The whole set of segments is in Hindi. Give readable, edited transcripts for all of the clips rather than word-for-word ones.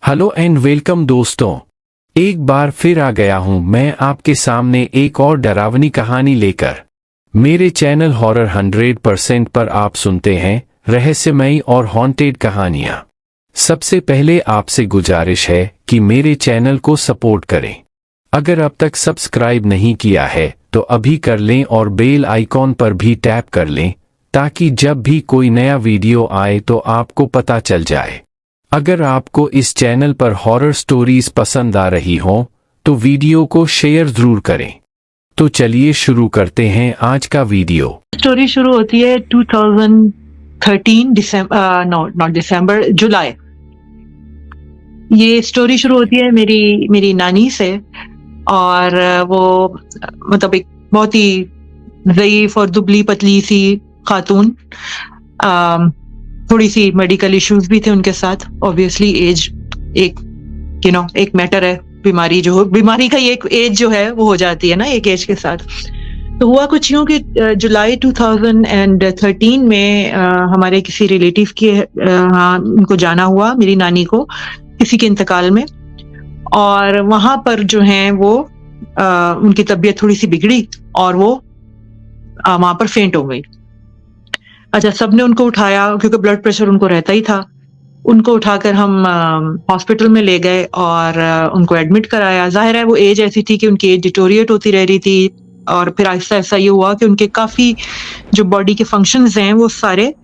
हेलो एंड वेलकम दोस्तों, एक बार फिर आ गया हूं मैं आपके सामने एक और डरावनी कहानी लेकर। मेरे चैनल हॉरर 100% पर आप सुनते हैं रहस्यमयी और हॉन्टेड कहानियां। सबसे पहले आपसे गुजारिश है कि मेरे चैनल को सपोर्ट करें। अगर अब तक सब्सक्राइब नहीं किया है तो अभी कर लें और बेल आइकॉन पर भी टैप कर लें ताकि जब भी कोई नया वीडियो आए तो आपको पता चल जाए। अगर आपको इस चैनल पर हॉरर स्टोरीज पसंद आ रही हो तो वीडियो को शेयर जरूर करें। तो चलिए शुरू करते हैं आज का वीडियो। स्टोरी शुरू होती है 2013 जुलाई। ये स्टोरी शुरू होती है मेरी नानी से, और वो मतलब एक बहुत ही ज़ईफ और दुबली पतली सी खातून। थोड़ी सी मेडिकल इश्यूज भी थे उनके साथ। ऑब्वियसली एज एक मैटर है। बीमारी का एक एज जो है वो हो जाती है ना एक एज के साथ। तो हुआ कुछ यूं कि जुलाई 2013 में हमारे किसी रिलेटिव के उनको जाना हुआ, मेरी नानी को, किसी के इंतकाल में। और वहां पर जो है वो उनकी तबीयत थोड़ी सी बिगड़ी और वो वहां पर फेंट हो गई। अच्छा, सबने उनको उठाया क्योंकि ब्लड प्रेशर उनको रहता ही था। उनको उठाकर हम हॉस्पिटल में ले गए और उनको एडमिट कराया। जाहिर है वो एज ऐसी थी कि उनकी एज डिटोरिएट होती रह रही थी, और फिर आहिस्ता आहिस्ता ये हुआ कि उनके काफ़ी जो बॉडी के फंक्शंस हैं वो सारे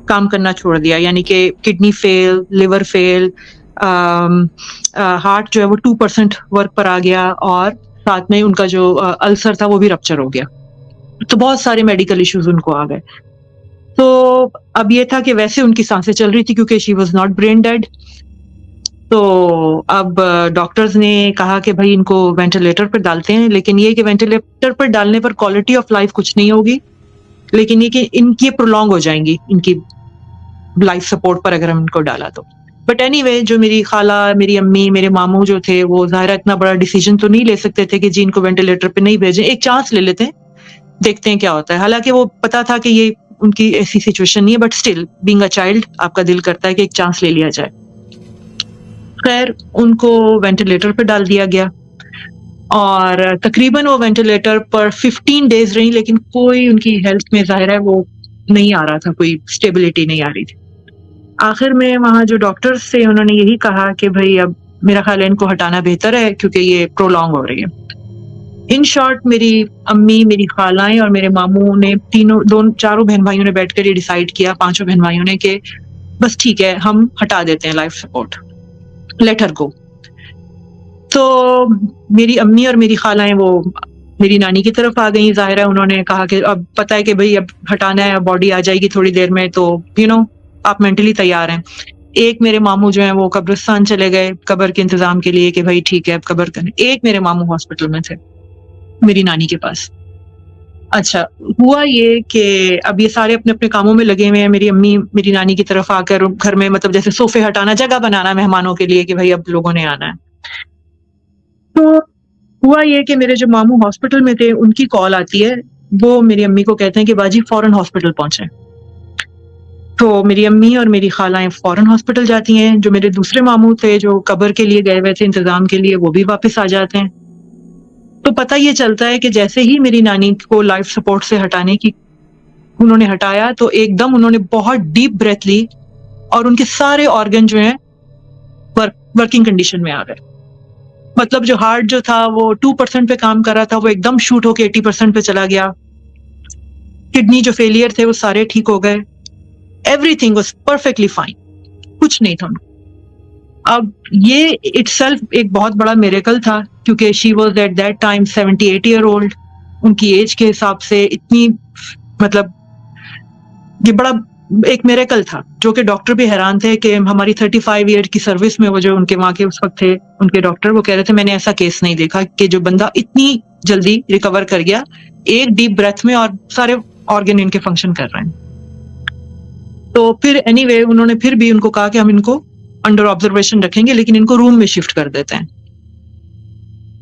काम करना छोड़ दिया। यानी कि kidney fail, liver fail, heart जो है वो 2% वर्क पर आ गया, और साथ में उनका जो अल्सर था वो भी रप्चर हो गया। तो बहुत सारे मेडिकल इश्यूज उनको आ गए। तो अब ये था कि वैसे उनकी सांसें चल रही थी क्योंकि she was not brain dead. तो अब डॉक्टर्स ने कहा कि भाई इनको वेंटिलेटर पर डालते हैं, लेकिन ये कि वेंटिलेटर पर डालने पर क्वालिटी ऑफ लाइफ कुछ नहीं होगी, लेकिन ये कि इनकी प्रोलॉन्ग हो जाएंगी इनकी लाइफ सपोर्ट पर अगर हम इनको डाला तो। बट एनीवे, जो मेरी खाला, मेरी अम्मी, मेरे मामू जो थे वो ज़ाहिर इतना बड़ा डिसीजन तो नहीं ले सकते थे कि जी इनको वेंटिलेटर पे नहीं भेजें, एक चांस ले लेते हैं, देखते हैं क्या होता है। हालांकि वो पता था कि ये उनकी ऐसी सिचुएशन नहीं है, but still being a child आपका दिल करता है कि एक चांस ले लिया जाए। खैर, उनको वेंटिलेटर पे डाल दिया गया और तकरीबन वो वेंटिलेटर पर 15 डेज रही, लेकिन कोई उनकी हेल्थ में जाहिर है वो नहीं आ रहा था, कोई स्टेबिलिटी नहीं आ रही थी। आखिर में वहाँ जो डॉक्टर्स थे उन्होंने यही कहा कि भाई अब मेरा ख्याल है इनको हटाना बेहतर है क्योंकि ये प्रोलॉन्ग हो रही है। इन शॉर्ट, मेरी अम्मी, मेरी खालाएं और मेरे मामू ने चारों बहन भाइयों ने बैठकर ये डिसाइड किया, पांचों बहन भाइयों ने, कि बस ठीक है हम हटा देते हैं लाइफ सपोर्ट, लेट हर गो। तो मेरी अम्मी और मेरी खालाएं वो मेरी नानी की तरफ आ गई। जाहिर है उन्होंने कहा कि अब पता है कि भाई अब हटाना है, बॉडी आ जाएगी थोड़ी देर में, तो आप मेंटली तैयार हैं। एक मेरे मामू जो है वो कब्रिस्तान चले गए कब्र के इंतजाम के लिए कि भाई ठीक है अब कब्र करने। एक मेरे मामू हॉस्पिटल में थे मेरी नानी के पास। अच्छा, हुआ ये कि अब ये सारे अपने अपने कामों में लगे हुए हैं। मेरी अम्मी मेरी नानी की तरफ आकर घर में मतलब जैसे सोफे हटाना, जगह बनाना मेहमानों के लिए कि भाई अब लोगों ने आना है। तो हुआ ये कि मेरे जो मामू हॉस्पिटल में थे उनकी कॉल आती है। वो मेरी अम्मी को कहते हैं कि बाजी फौरन हॉस्पिटल पहुंचे। तो मेरी अम्मी और मेरी खालाएं फौरन हॉस्पिटल जाती हैं। जो मेरे दूसरे मामू थे जो कब्र के लिए गए हुए थे इंतजाम के लिए, वो भी वापस आ जाते हैं। तो पता ये चलता है कि जैसे ही मेरी नानी को लाइफ सपोर्ट से हटाने की उन्होंने हटाया तो एकदम उन्होंने बहुत डीप ब्रेथ ली और उनके सारे ऑर्गन जो हैं वर्किंग कंडीशन में आ गए। मतलब जो हार्ट जो था वो 2% पे काम कर रहा था, वो एकदम शूट होके 80% पे चला गया। किडनी जो फेलियर थे वो सारे ठीक हो गए। एवरीथिंग वाज परफेक्टली फाइन, कुछ नहीं था। अब ये इटसेल्फ एक बहुत बड़ा मिरेकल था क्योंकि she was at that time 78 year old. उनकी एज के हिसाब से इतनी, मतलब ये बड़ा एक मिरेकल था जो कि डॉक्टर भी हैरान थे कि हमारी 35 ईयर की सर्विस में वो जो उनके वहाँ के उस वक्त थे उनके डॉक्टर, वो कह रहे थे मैंने ऐसा केस नहीं देखा कि जो बंदा इतनी जल्दी रिकवर कर गया एक डीप ब्रेथ में और सारे ऑर्गन इनके फंक्शन कर रहे हैं। तो फिर एनीवे उन्होंने फिर भी उनको कहा कि हम इनको अंडर ऑब्जर्वेशन रखेंगे लेकिन इनको रूम में शिफ्ट कर देते हैं।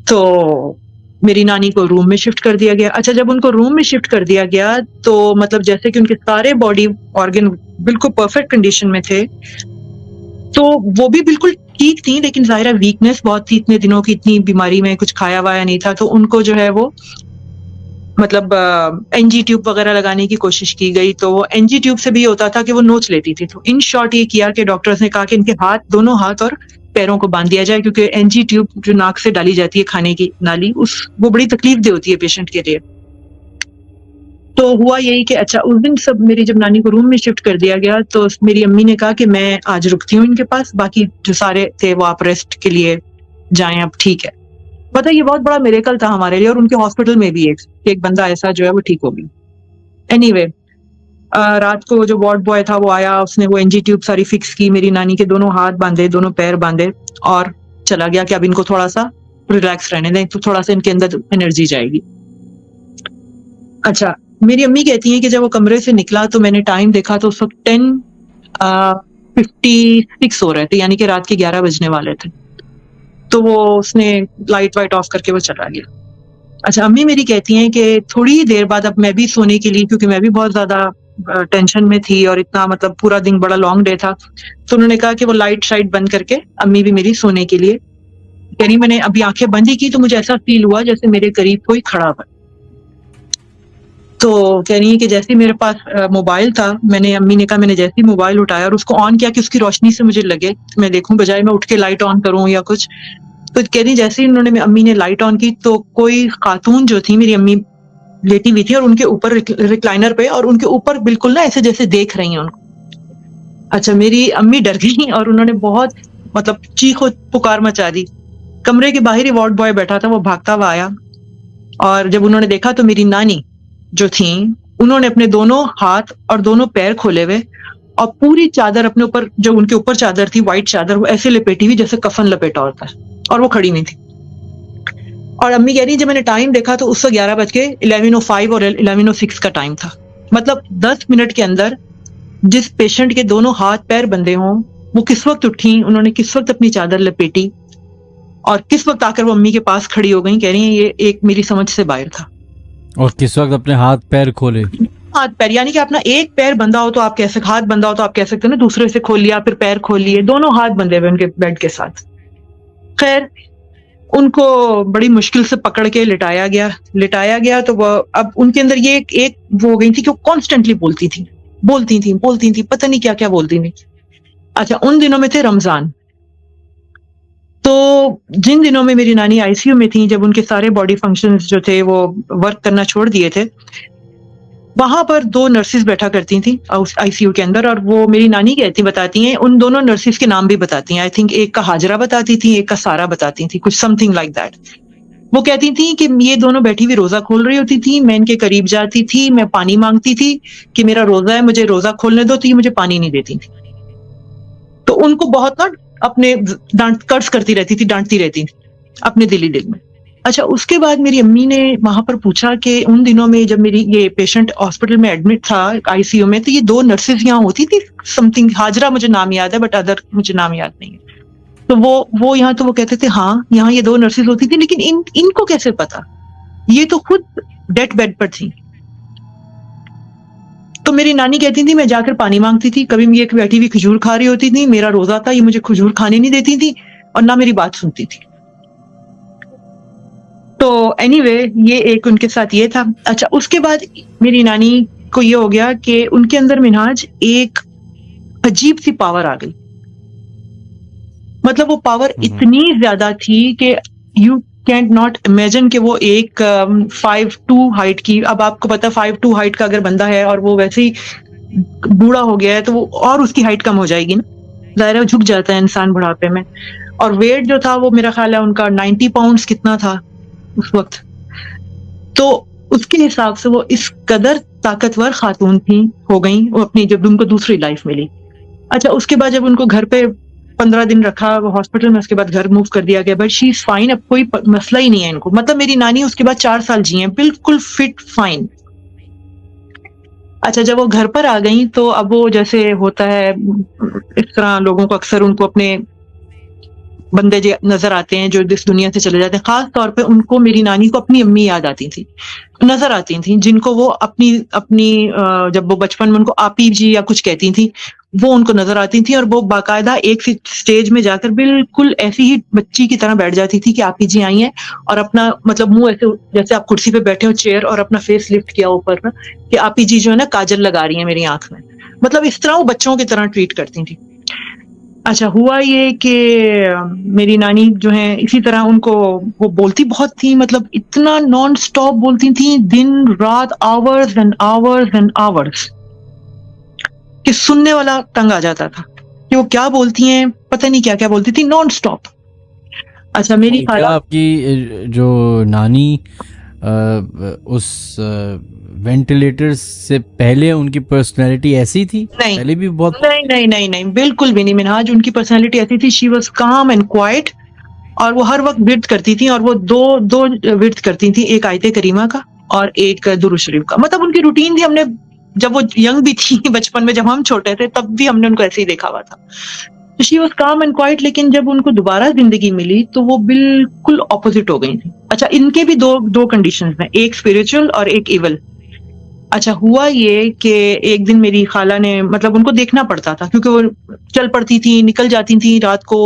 तो मेरी नानी को रूम में शिफ्ट कर दिया गया। अच्छा, जब उनको रूम में शिफ्ट कर दिया गया तो मतलब जैसे कि उनके सारे बॉडी ऑर्गन बिल्कुल परफेक्ट कंडीशन में थे, तो वो भी बिल्कुल ठीक थी, लेकिन ज़ाहिर है वीकनेस बहुत थी, इतने दिनों की इतनी बीमारी में कुछ खाया-वाया नहीं था, तो उनको जो है वो मतलब एनजी ट्यूब वगैरह लगाने की कोशिश की गई, तो वो एनजी ट्यूब से भी ये होता था कि वो नोच लेती थी। तो इन शॉर्ट ये किया कि डॉक्टर्स ने कहा कि इनके हाथ, दोनों हाथ और पैरों को बांध दिया जाए, क्योंकि एनजी ट्यूब जो नाक से डाली जाती है खाने की नाली, वो बड़ी तकलीफ-देह होती है पेशेंट के लिए। तो हुआ यही कि अच्छा उस दिन सब मेरी जब नानी को रूम में शिफ्ट कर दिया गया, तो मेरी अम्मी ने कहा कि मैं आज रुकती हूँ इनके पास, बाकी जो सारे थे वो आप रेस्ट के लिए जाएँ, अब ठीक है। पता है ये बहुत बड़ा मिरेकल था हमारे लिए, और उनके हॉस्पिटल में भी एक बंदा ऐसा जो है वो ठीक हो गया। एनीवे रात को जो वार्ड बॉय था वो आया, उसने वो एनजी ट्यूब सारी फिक्स की, मेरी नानी के दोनों हाथ बांधे, दोनों पैर बांधे, और चला गया कि अब इनको थोड़ा सा रिलैक्स रहने दें, तो थोड़ा सा इनके अंदर एनर्जी जाएगी। अच्छा, मेरी अम्मी कहती हैं कि जब वो कमरे से निकला तो मैंने टाइम देखा तो उस वक्त 10:56 हो रहे थे, यानी कि रात के 11 बजने वाले थे। तो वो उसने लाइट वाइट ऑफ करके वो चला गया। अच्छा, अम्मी मेरी कहती हैं कि थोड़ी देर बाद अब मैं भी सोने के लिए, क्योंकि मैं भी बहुत ज्यादा टेंशन में थी और इतना मतलब पूरा दिन बड़ा लॉन्ग डे था, तो उन्होंने कहा कि वो लाइट शाइट बंद करके अम्मी भी मेरी सोने के लिए, कह रही मैंने अभी आंखें बंद ही की तो मुझे ऐसा फील हुआ जैसे मेरे करीब कोई खड़ा हुआ। तो कह रही है कि जैसे मेरे पास मोबाइल था, मैंने, अम्मी ने कहा मैंने जैसे ही मोबाइल उठाया और उसको ऑन किया कि उसकी रोशनी से मुझे लगे मैं देखूं, बजाय मैं उठ के लाइट ऑन करूं या कुछ, तो कह रही जैसे ही उन्होंने, अम्मी ने लाइट ऑन की तो कोई खातून जो थी, मेरी अम्मी लेटी हुई थी और उनके ऊपर रिक्लाइनर पे, और उनके ऊपर बिल्कुल ना ऐसे जैसे देख रही हैं उनको। अच्छा, मेरी अम्मी डर गई और उन्होंने बहुत मतलब चीखो पुकार मचा दी। कमरे के बाहर ही वार्ड बॉय बैठा था, वो भागता हुआ आया, और जब उन्होंने देखा तो मेरी नानी जो थी, उन्होंने अपने दोनों हाथ और दोनों पैर खोले हुए और पूरी चादर अपने ऊपर, जो उनके ऊपर चादर थी, व्हाइट चादर, वो ऐसे लपेटी हुई जैसे कफन लपेटा होता है, और वो खड़ी हुई थी। और अम्मी कह रही जब मैंने टाइम देखा तो उससे 11:11:05 और 11:06 का टाइम था। मतलब 10 मिनट के अंदर जिस पेशेंट के दोनों हाथ पैर बंधे हों, वो किस वक्त उठी, उन्होंने किस वक्त अपनी चादर लपेटी और किस वक्त आकर वो अम्मी के पास खड़ी हो गई, कह रही है ये एक मेरी समझ से बाहर था। और किस वक्त अपने हाथ पैर खोले? हाथ पैर, यानी कि अपना एक पैर बंधा हो तो आप कह सकते, हाथ बंधा हो तो आप कह सकते हो ना, दूसरे से खोल लिया, फिर पैर खोल लिए, दोनों हाथ बंधे हुए उनके बेड के साथ। खैर, उनको बड़ी मुश्किल से पकड़ के लिटाया गया तो वो, अब उनके अंदर ये एक वो हो गई थी कि वो कॉन्स्टेंटली बोलती थी, पता नहीं क्या क्या बोलती थी। अच्छा, उन दिनों में थे रमजान, तो जिन दिनों में मेरी नानी आईसीयू में थी, जब उनके सारे बॉडी फंक्शंस जो थे वो वर्क करना छोड़ दिए थे, वहां पर 2 नर्सेज बैठा करती थी आईसीयू के अंदर, और वो मेरी नानी बताती हैं, उन दोनों नर्सेज के नाम भी बताती हैं। आई थिंक एक का हाजरा बताती थी, एक का सारा बताती थी, कुछ समथिंग लाइक दैट। वो कहती थी कि ये दोनों बैठी हुई रोजा खोल रही होती थी, मैं इनके करीब जाती थी, मैं पानी मांगती थी कि मेरा रोजा है, मुझे रोजा खोलने दो, तो ये मुझे पानी नहीं देती थी। तो उनको बहुत ना अपने कर्ज करती रहती थी, डांटती रहती थी अपने दिली दिल में। अच्छा, उसके बाद मेरी अम्मी ने वहां पर पूछा कि उन दिनों में जब मेरी ये पेशेंट हॉस्पिटल में एडमिट था आईसीयू में, तो ये 2 नर्सेज यहाँ होती थी, समथिंग, हाजरा मुझे नाम याद है बट अदर मुझे नाम याद नहीं है। तो वो यहाँ, तो वो कहते थे हाँ यहाँ ये 2 नर्सेज होती थी, लेकिन इनको कैसे पता, ये तो खुद डेथ बेड पर थी। तो मेरी नानी कहती थी मैं जाकर पानी मांगती थी, कभी ये बैठी हुई खजूर खा रही होती थी, मेरा रोजा था, ये मुझे खजूर खाने नहीं देती थी और ना मेरी बात सुनती थी। तो एनीवे ये एक उनके साथ ये था। अच्छा, उसके बाद मेरी नानी को ये हो गया कि उनके अंदर मिनहाज एक अजीब सी पावर आ गई। मतलब वो पावर इतनी ज्यादा थी कि यू कैंट नॉट इमेजिन कि वो एक 5'2" हाइट की, अब आपको पता 5'2" हाइट का अगर बंदा है और वो वैसे ही बूढ़ा हो गया है तो वो और उसकी हाइट कम हो जाएगी ना, ज़ाहिर है झुक जाता है इंसान बुढ़ापे में। और वेट जो था वो मेरा ख्याल है उनका 90 पाउंड्स कितना था उस वक्त, तो उसके हिसाब से वो इस कदर ताकतवर खातून थी, हो गई वो अपनी, जब उनको दूसरी लाइफ मिली। अच्छा, उसके बाद जब उनको घर पे 15 दिन रखा हॉस्पिटल में, उसके बाद घर मूव कर दिया गया, बट शी इज फाइन, अब कोई मसला ही नहीं है इनको। मतलब मेरी नानी उसके बाद 4 साल जी हैं बिल्कुल फिट फाइन। अच्छा, जब वो घर पर आ गई तो अब वो जैसे होता है इस तरह लोगों को अक्सर उनको अपने बंदे जो नजर आते हैं जो इस दुनिया से चले जाते हैं, खास तौर पे उनको मेरी नानी को अपनी अम्मी याद आती थी, नजर आती थी, जिनको वो अपनी अपनी जब वो बचपन में उनको आपी जी या कुछ कहती थी, वो उनको नजर आती थी। और वो बाकायदा एक स्टेज में जाकर बिल्कुल ऐसी ही बच्ची की तरह बैठ जाती थी कि आपी जी आई हैं, और अपना मतलब मुंह ऐसे जैसे आप कुर्सी पे बैठे हो चेयर, और अपना फेस लिफ्ट किया ऊपर ना कि आपी जी जो है ना काजल लगा रही है मेरी आंख में, मतलब इस तरह वो बच्चों की तरह ट्रीट करती थी। अच्छा, हुआ ये कि मेरी नानी जो है इसी तरह उनको, वो बोलती बहुत थी, मतलब इतना नॉन स्टॉप बोलती थी, दिन रात, hours and hours and hours, कि सुनने वाला तंग आ जाता था कि वो क्या बोलती हैं, पता नहीं क्या क्या बोलती थी नॉन स्टॉप। अच्छा, मेरी क्या खाला आपकी जो नानी उस वेंटिलेटर से पहले उनकी पर्सनैलिटी ऐसी थी? नहीं पहले भी बहुत नहीं नहीं नहीं नहीं, बिल्कुल भी नहीं मिनहाज, उनकी पर्सनैलिटी ऐसी थी, शी वॉज काम एंड क्वाइट, और वो हर वक्त विर्द करती थी, और वो दो दो विर्द करती थी, एक आयते करीमा का और एक दुरूद शरीफ का। मतलब उनकी रूटीन थी, हमने जब वो यंग भी थी बचपन में, जब हम छोटे थे तब भी हमने उनको ऐसे ही देखा हुआ था। तो शी वॉज काम एंड क्वाइट, लेकिन जब उनको दोबारा जिंदगी मिली तो वो बिल्कुल ऑपोजिट हो गई थी। अच्छा, इनके भी दो कंडीशंस हैं, एक स्पिरिचुअल और एक इवल। अच्छा, हुआ ये कि एक दिन मेरी खाला ने, मतलब उनको देखना पड़ता था क्योंकि वो चल पड़ती थी, निकल जाती थी रात को,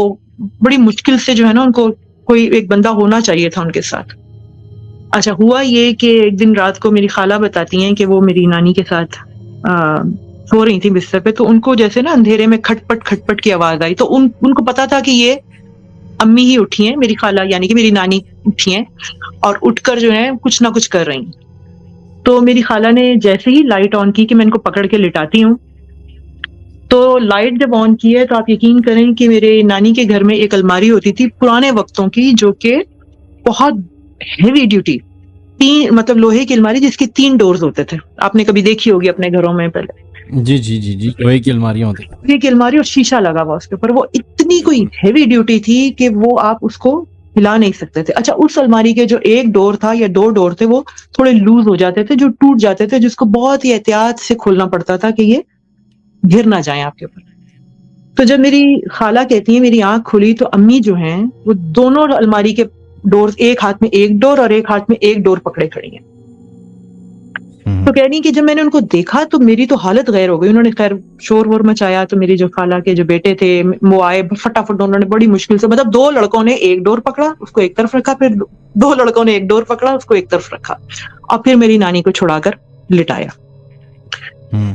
बड़ी मुश्किल से जो है ना उनको कोई एक बंदा होना चाहिए था उनके साथ। अच्छा, हुआ ये कि एक दिन रात को मेरी खाला बताती हैं कि वो मेरी नानी के साथ सो रही थी बिस्तर पे, तो उनको जैसे ना अंधेरे में खटपट खटपट की आवाज आई, तो उनको पता था कि ये अम्मी ही उठी हैं, मेरी खाला यानी कि मेरी नानी उठी हैं, और उठकर जो है कुछ ना कुछ कर रही हैं। तो मेरी खाला ने जैसे ही लाइट ऑन की कि मैं इनको पकड़ के लिटाती हूँ, तो लाइट जब ऑन की है तो आप यकीन करें कि मेरे नानी के घर में एक अलमारी होती थी पुराने वक्तों की, जो कि बहुत हेवी ड्यूटी, तीन मतलब लोहे की अलमारी जिसके 3 डोर्स होते थे, आपने कभी देखी होगी अपने घरों में पहले, जी जी जी जी, लोहे की अलमारियां होती। लोहे की अलमारी और शीशा लगा हुआ उसके ऊपर। वो इतनी कोई हेवी ड्यूटी थी कि वो आप उसको हिला नहीं सकते थे। अच्छा, उस अलमारी के जो एक डोर था या 2 डोर थे वो थोड़े लूज हो जाते थे, जो टूट जाते थे, जिसको बहुत ही एहतियात से खोलना पड़ता था कि ये गिर ना जाए आपके ऊपर। तो जब मेरी खाला कहती है मेरी आंख खुली, तो अम्मी जो हैं वो दोनों अलमारी के डोर, एक हाथ में एक डोर और एक हाथ में एक डोर पकड़े खड़ी हैं। तो कह रही कि जब मैंने उनको देखा तो मेरी तो हालत गैर हो गई। उन्होंने खैर शोर वोर मचाया, तो मेरी जो खाला के जो बेटे थे वो आए फटाफट, उन्होंने बड़ी मुश्किल से, मतलब 2 लड़कों ने एक डोर पकड़ा उसको एक तरफ रखा, फिर 2 लड़कों ने एक डोर पकड़ा उसको एक तरफ रखा, और फिर मेरी नानी को छुड़ाकर लिटाया।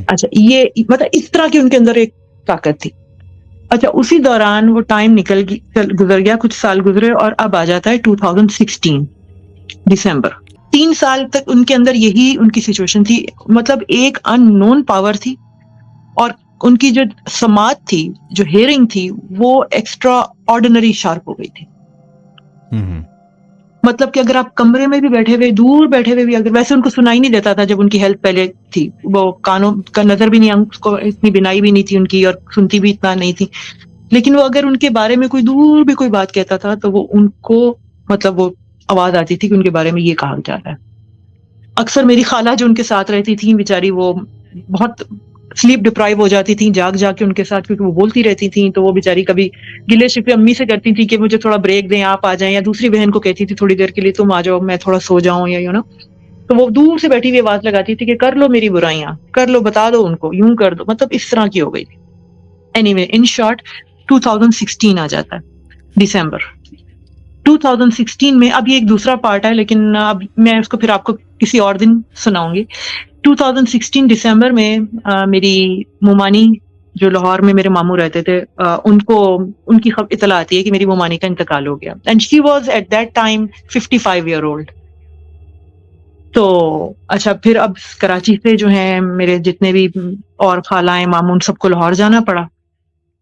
अच्छा, ये मतलब इस तरह की उनके अंदर एक ताकत थी। अच्छा, उसी दौरान वो टाइम गुजर गया, कुछ साल गुजरे, और अब आ जाता है 2016 दिसंबर। 3 साल तक उनके अंदर यही उनकी सिचुएशन थी, मतलब एक अननोन पावर थी, और उनकी जो समात थी, जो हियरिंग थी, वो एक्स्ट्रा ऑर्डिनरी शार्प हो गई थी। मतलब कि अगर आप कमरे में भी बैठे हुए, दूर बैठे हुए भी, अगर वैसे उनको सुनाई नहीं देता था जब उनकी हेल्थ पहले थी, वो कानों का नजर भी नहीं, उसको इतनी बिनाई भी नहीं थी उनकी, और सुनती भी इतना नहीं थी, लेकिन वो अगर उनके बारे में कोई दूर भी कोई बात कहता था तो वो उनको, मतलब वो आवाज आती थी कि उनके बारे में ये कहा जा रहा है। अक्सर मेरी खाला जो उनके साथ रहती थी बेचारी, वो बहुत स्लीप डिप्राइव हो जाती थी जाग जाग के उनके साथ, क्योंकि वो बोलती रहती थी, तो वो बेचारी कभी गिले शिकवे अम्मी से करती थी कि मुझे थोड़ा ब्रेक दें, आप आ जाएं, या दूसरी बहन को कहती थी थोड़ी देर के लिए तुम आ जाओ, मैं थोड़ा सो जाऊं, या तो वो दूर से बैठी हुई आवाज लगाती थी कि कर लो मेरी बुराइयां, कर लो, बता दो उनको, यूं कर दो, मतलब इस तरह की हो गई थी। एनीवे, इन शॉर्ट 2016 आ जाता है, दिसंबर 2016 में। अब ये एक दूसरा पार्ट है, लेकिन अब मैं उसको फिर आपको किसी और दिन सुनाऊंगी। 2016 दिसंबर में मेरी मुमानी जो लाहौर में मेरे मामू रहते थे, उनको उनकी इतला आती है कि मेरी मुमानी का इंतकाल हो गया, and she was at that time 55 year old. तो अच्छा, फिर अब कराची से जो है मेरे जितने भी और खालाएं मामू, उन सबको लाहौर जाना पड़ा,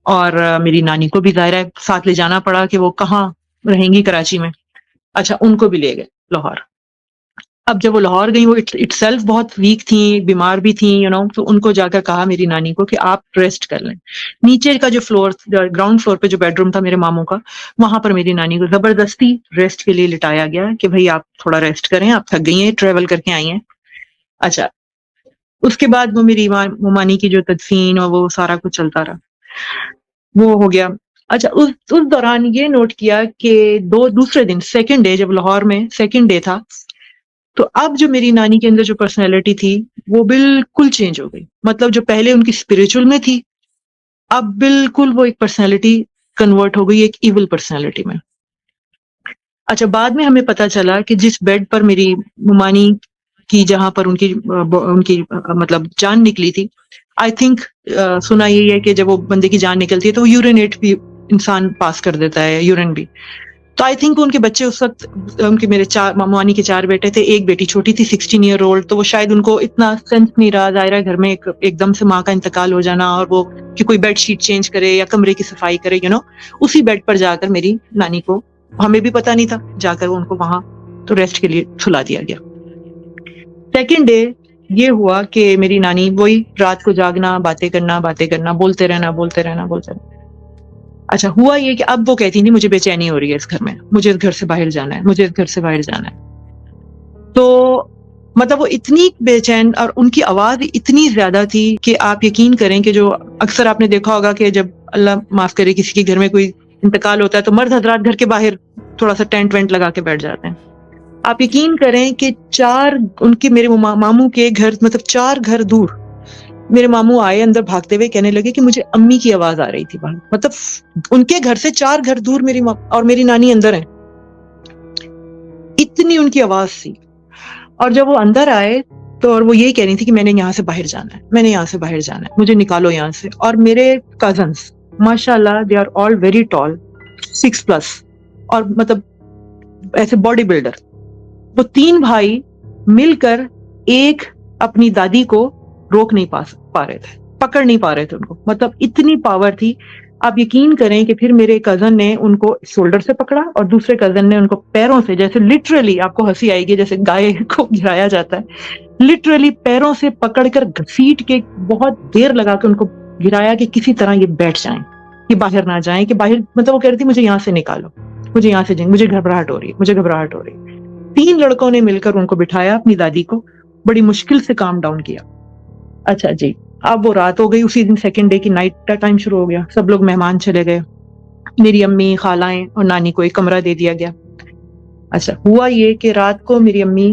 और मेरी नानी को भी ज़ाहिर है साथ ले जाना पड़ा कि वो कहाँ रहेंगी कराची में। अच्छा, उनको भी ले गए लाहौर। अब जब वो लाहौर गई, वो इटसेल्फ बहुत वीक थी, बीमार भी थी, तो उनको जाकर कहा मेरी नानी को कि आप रेस्ट कर लें। नीचे का जो फ्लोर, ग्राउंड फ्लोर पे जो बेडरूम था मेरे मामू का, वहां पर मेरी नानी को जबरदस्ती रेस्ट के लिए लिटाया गया कि भाई आप थोड़ा रेस्ट करें, आप थक गई हैं, ट्रेवल करके आई हैं। अच्छा, उसके बाद वो मेरी मुमानी की जो तदफीन और वो सारा कुछ चलता रहा, वो हो गया। अच्छा, उस दौरान ये नोट किया कि दूसरे दिन सेकंड डे, जब लाहौर में सेकंड डे था, तो अब जो मेरी नानी के अंदर जो पर्सनैलिटी थी वो बिल्कुल चेंज हो गई। मतलब जो पहले उनकी स्पिरिचुअल में थी, अब बिल्कुल वो एक पर्सनैलिटी कन्वर्ट हो गई एक इविल पर्सनैलिटी में। अच्छा, बाद में हमें पता चला कि जिस बेड पर मेरी मुमानी की, जहां पर उनकी मतलब जान निकली थी, आई थिंक सुना यही है कि जब वो बंदे की जान निकलती है तो यूरिनेट भी इंसान पास कर देता है, यूरिन भी। तो आई थिंक उनके बच्चे उस वक्त, उनके मेरे मुमानी के 4 बेटे थे, एक बेटी छोटी थी 16 ईयर ओल्ड, तो वो शायद उनको इतना सेंस नहीं रहा, जाहिर है घर में एकदम से माँ का इंतकाल हो जाना, और वो कि कोई बेड शीट चेंज करे या कमरे की सफाई करे, उसी बेड पर जाकर मेरी नानी को, हमें भी पता नहीं था, जाकर उनको वहां तो रेस्ट के लिए सुला दिया गया। सेकेंड डे ये हुआ कि मेरी नानी वही रात को जागना, बातें करना, बोलते रहना। अच्छा, हुआ ये कि अब वो कहती थी मुझे बेचैनी हो रही है इस घर में, मुझे इस घर से बाहर जाना है, तो मतलब वो इतनी बेचैन, और उनकी आवाज इतनी ज्यादा थी कि आप यकीन करें कि जो अक्सर आपने देखा होगा कि जब अल्लाह माफ करे किसी के घर में कोई इंतकाल होता है तो मर्द हजरात घर के बाहर थोड़ा सा टेंट वेंट लगा के बैठ जाते हैं। आप यकीन करें कि मेरे मामू के घर, मतलब 4 घर दूर मेरे मामू आए अंदर भागते हुए, कहने लगे कि मुझे अम्मी की आवाज आ रही थी बाहर। मतलब उनके घर से 4 घर दूर और मेरी नानी अंदर है, इतनी उनकी आवाज थी। और जब वो अंदर आए तो, और वो यही कह रही थी कि मैंने यहाँ से बाहर जाना है, मुझे निकालो यहाँ से। और मेरे कजन्स माशाल्लाह they are all very tall, 6+, और मतलब ऐसे बॉडी बिल्डर, वो 3 भाई मिलकर एक अपनी दादी को रोक नहीं पा रहे थे, पकड़ नहीं पा रहे थे उनको, मतलब इतनी पावर थी। आप यकीन करें कि फिर मेरे कजन ने उनको शोल्डर से पकड़ा और दूसरे कजन ने उनको पैरों से, जैसे लिटरली, आपको हंसी आएगी, जैसे गाय को गिराया जाता है, लिटरली पैरों से पकड़कर घसीट के बहुत देर लगा के उनको गिराया कि किसी तरह ये बैठ जाएं, कि बाहर ना जाएं, कि बाहर, मतलब वो कह रही थी मुझे यहाँ से निकालो, मुझे यहाँ से जाएंगे, मुझे घबराहट हो रही है। 3 लड़कों ने मिलकर उनको बिठाया, अपनी दादी को बड़ी मुश्किल से काम डाउन किया। अच्छा जी, अब वो रात हो गई, उसी दिन सेकंड डे की नाइट का टाइम शुरू हो गया, सब लोग मेहमान चले गए, मेरी अम्मी, खालाएं और नानी को एक कमरा दे दिया गया। अच्छा, हुआ ये कि रात को मेरी अम्मी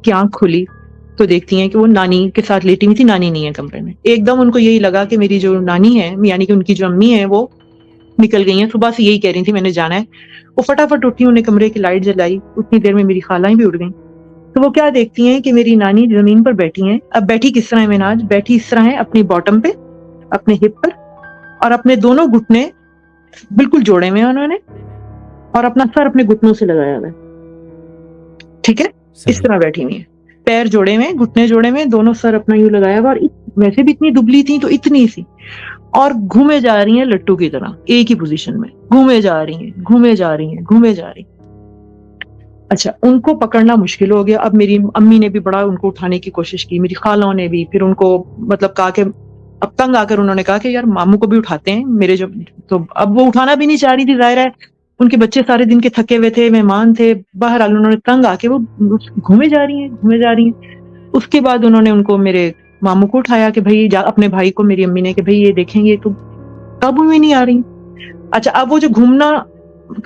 की आंख खुली तो देखती हैं कि वो नानी के साथ लेटी हुई थी, नानी नहीं है कमरे में। एकदम उनको यही लगा कि मेरी जो नानी है, यानी कि उनकी जो अम्मी है, वो निकल गई हैं। सुबह से यही कह रही थी मैंने जाना है। वो फटाफट उठी, उन्हें कमरे की लाइट जलाई, उतनी देर में मेरी खालाएं भी उठ गई। तो वो क्या देखती हैं कि मेरी नानी जमीन पर बैठी हैं। अब बैठी किस तरह है मिनाज, बैठी इस तरह है, अपनी बॉटम पे, अपने हिप पर, और अपने दोनों घुटने बिल्कुल जोड़े हुए हैं उन्होंने, और अपना सर अपने घुटनों से लगाया हुआ है, ठीक है, इस तरह बैठी हुई है, पैर जोड़े हुए, घुटने जोड़े हुए, दोनों सर अपना यूं लगाया हुआ, और वैसे भी इतनी दुबली थी तो इतनी सी, और घूमे जा रही हैं लट्टू की तरह, एक ही पोजीशन में घूमे जा रही हैं। अच्छा, उनको पकड़ना मुश्किल हो गया। अब मेरी अम्मी ने भी बड़ा उनको उठाने की कोशिश की, मेरी खालाओं ने भी, फिर उनको मतलब कहा कि, अब तंग आकर उन्होंने कहा कि यार मामू को भी उठाते हैं मेरे, जो तो अब वो उठाना भी नहीं चाह रही थी, जाहिर है उनके बच्चे सारे दिन के थके हुए थे, मेहमान थे, बहरहाल उन्होंने तंग आके, वो घूमे जा रही हैं। उसके बाद उन्होंने उनको, मेरे मामू को उठाया कि भाई अपने भाई को, मेरी अम्मी ने, कि भाई ये देखेंगे तो काबू में नहीं आ रही। अच्छा, अब वो जो घूमना,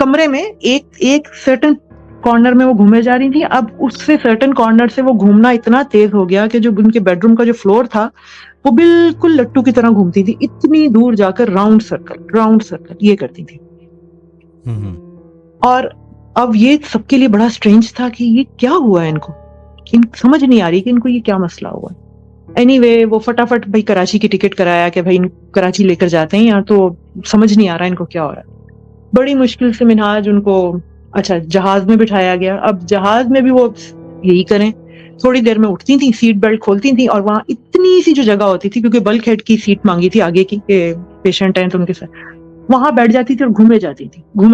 कमरे में एक सर्टेन कॉर्नर में वो घूमे जा रही थी, अब उससे सर्टेन कॉर्नर से वो घूमना इतना तेज हो गया कि जो उनके बेडरूम का जो फ्लोर था वो बिल्कुल लट्टू की तरह घूमती थी, इतनी दूर जाकर राउंड सर्कल ये करती थी। और अब ये सबके लिए बड़ा स्ट्रेंज था कि ये क्या हुआ है इनको, समझ नहीं आ रही कि इनको ये क्या मसला हुआ। एनीवे, वो फटाफट भाई कराची की टिकट कराया कि भाई कराची लेकर जाते हैं, यहाँ तो समझ नहीं आ रहा इनको क्या हो रहा है। बड़ी मुश्किल से मिनहाज उनको, अच्छा, जहाज में बिठाया गया। अब जहाज में भी वो यही करें, थोड़ी देर में उठती थी, सीट बेल्ट खोलती थी, और वहां इतनी सी जो जगह होती थी, क्योंकि बल्क हेड की सीट मांगी थी आगे की, पेशेंट हैं तो उनके साथ, वहां बैठ जाती थी और घूमे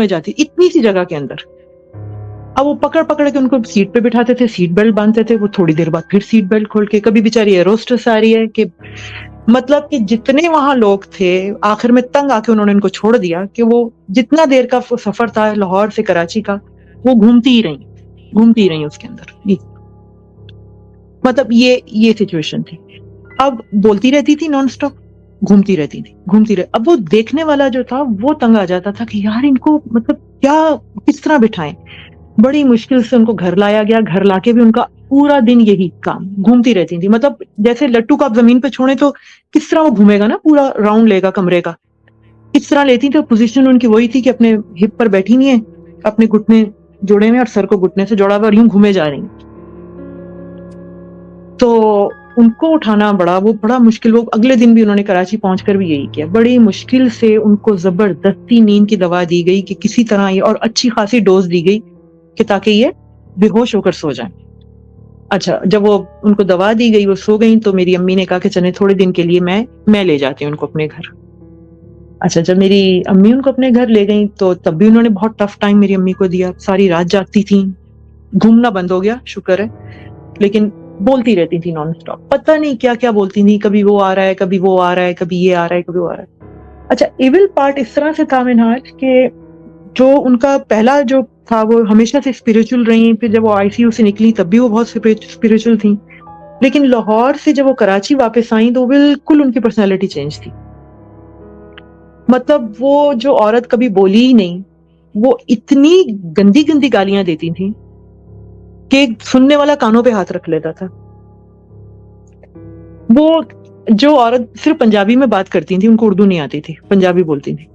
जाती इतनी सी जगह के अंदर। अब वो पकड़ के उनको सीट पे बिठाते थे, सीट बेल्ट बांधते थे, वो थोड़ी देर बाद फिर सीट बेल्ट खोल के, कभी बेचारी एरोस्टेस आ रही है कि, मतलब कि जितने वहां लोग थे, आखिर में तंग आके उन्होंने इनको छोड़ दिया कि वो जितना देर का सफर था लाहौर से कराची का, वो घूमती ही रही उसके अंदर। मतलब ये सिचुएशन थी। अब बोलती रहती थी नॉन स्टॉप, घूमती रहती थी, घूमती रह। अब वो देखने वाला जो था वो तंग आ जाता था कि यार इनको मतलब क्या, किस तरह बिठाएं। बड़ी मुश्किल से उनको घर लाया गया, घर लाके भी उनका पूरा दिन यही काम, घूमती रहती थी। मतलब जैसे लट्टू को आप जमीन पे छोड़े तो किस तरह वो घूमेगा ना, पूरा राउंड लेगा कमरे का, इस तरह लेती थी। पोजीशन उनकी वही थी कि अपने हिप पर बैठी नहीं है, अपने घुटने जोड़े हुए और सर को घुटने से जोड़ा हुआ और यूं घूमे जा रही। तो उनको उठाना बड़ा मुश्किल। वो अगले दिन भी उन्होंने कराची पहुंचकर भी यही किया। बड़ी मुश्किल से उनको जबरदस्ती नींद की दवा दी गई कि किसी तरह ये, और अच्छी खासी डोज दी गई कि ताकि ये बेहोश होकर सो जाए। अच्छा, जब वो उनको दवा दी गई, वो सो गई, तो मेरी अम्मी ने कहा कि चले थोड़े दिन के लिए मैं ले जाती हूँ उनको अपने घर। अच्छा, जब मेरी अम्मी उनको अपने घर ले गई तो तब भी उन्होंने बहुत टफ टाइम मेरी अम्मी को दिया। सारी रात जागती थी, घूमना बंद हो गया शुक्र है, लेकिन बोलती रहती थी नॉन स्टॉप, पता नहीं क्या क्या बोलती थी। कभी वो आ रहा है, कभी वो आ रहा है, कभी ये आ रहा है, कभी वो आ रहा है। अच्छा, एविल पार्ट इस तरह से था मिनहाज कि जो उनका पहला जो था वो हमेशा से स्पिरिचुअल रही। फिर जब वो आईसीयू से निकली तब भी वो बहुत स्पिरिचुअल थी, लेकिन लाहौर से जब वो कराची वापस आई तो बिल्कुल उनकी पर्सनैलिटी चेंज थी। मतलब वो जो औरत कभी बोली ही नहीं, वो इतनी गंदी गंदी गालियां देती थी कि सुनने वाला कानों पे हाथ रख लेता था। वो जो औरत सिर्फ पंजाबी में बात करती थी, उनको उर्दू नहीं आती थी, पंजाबी बोलती थी।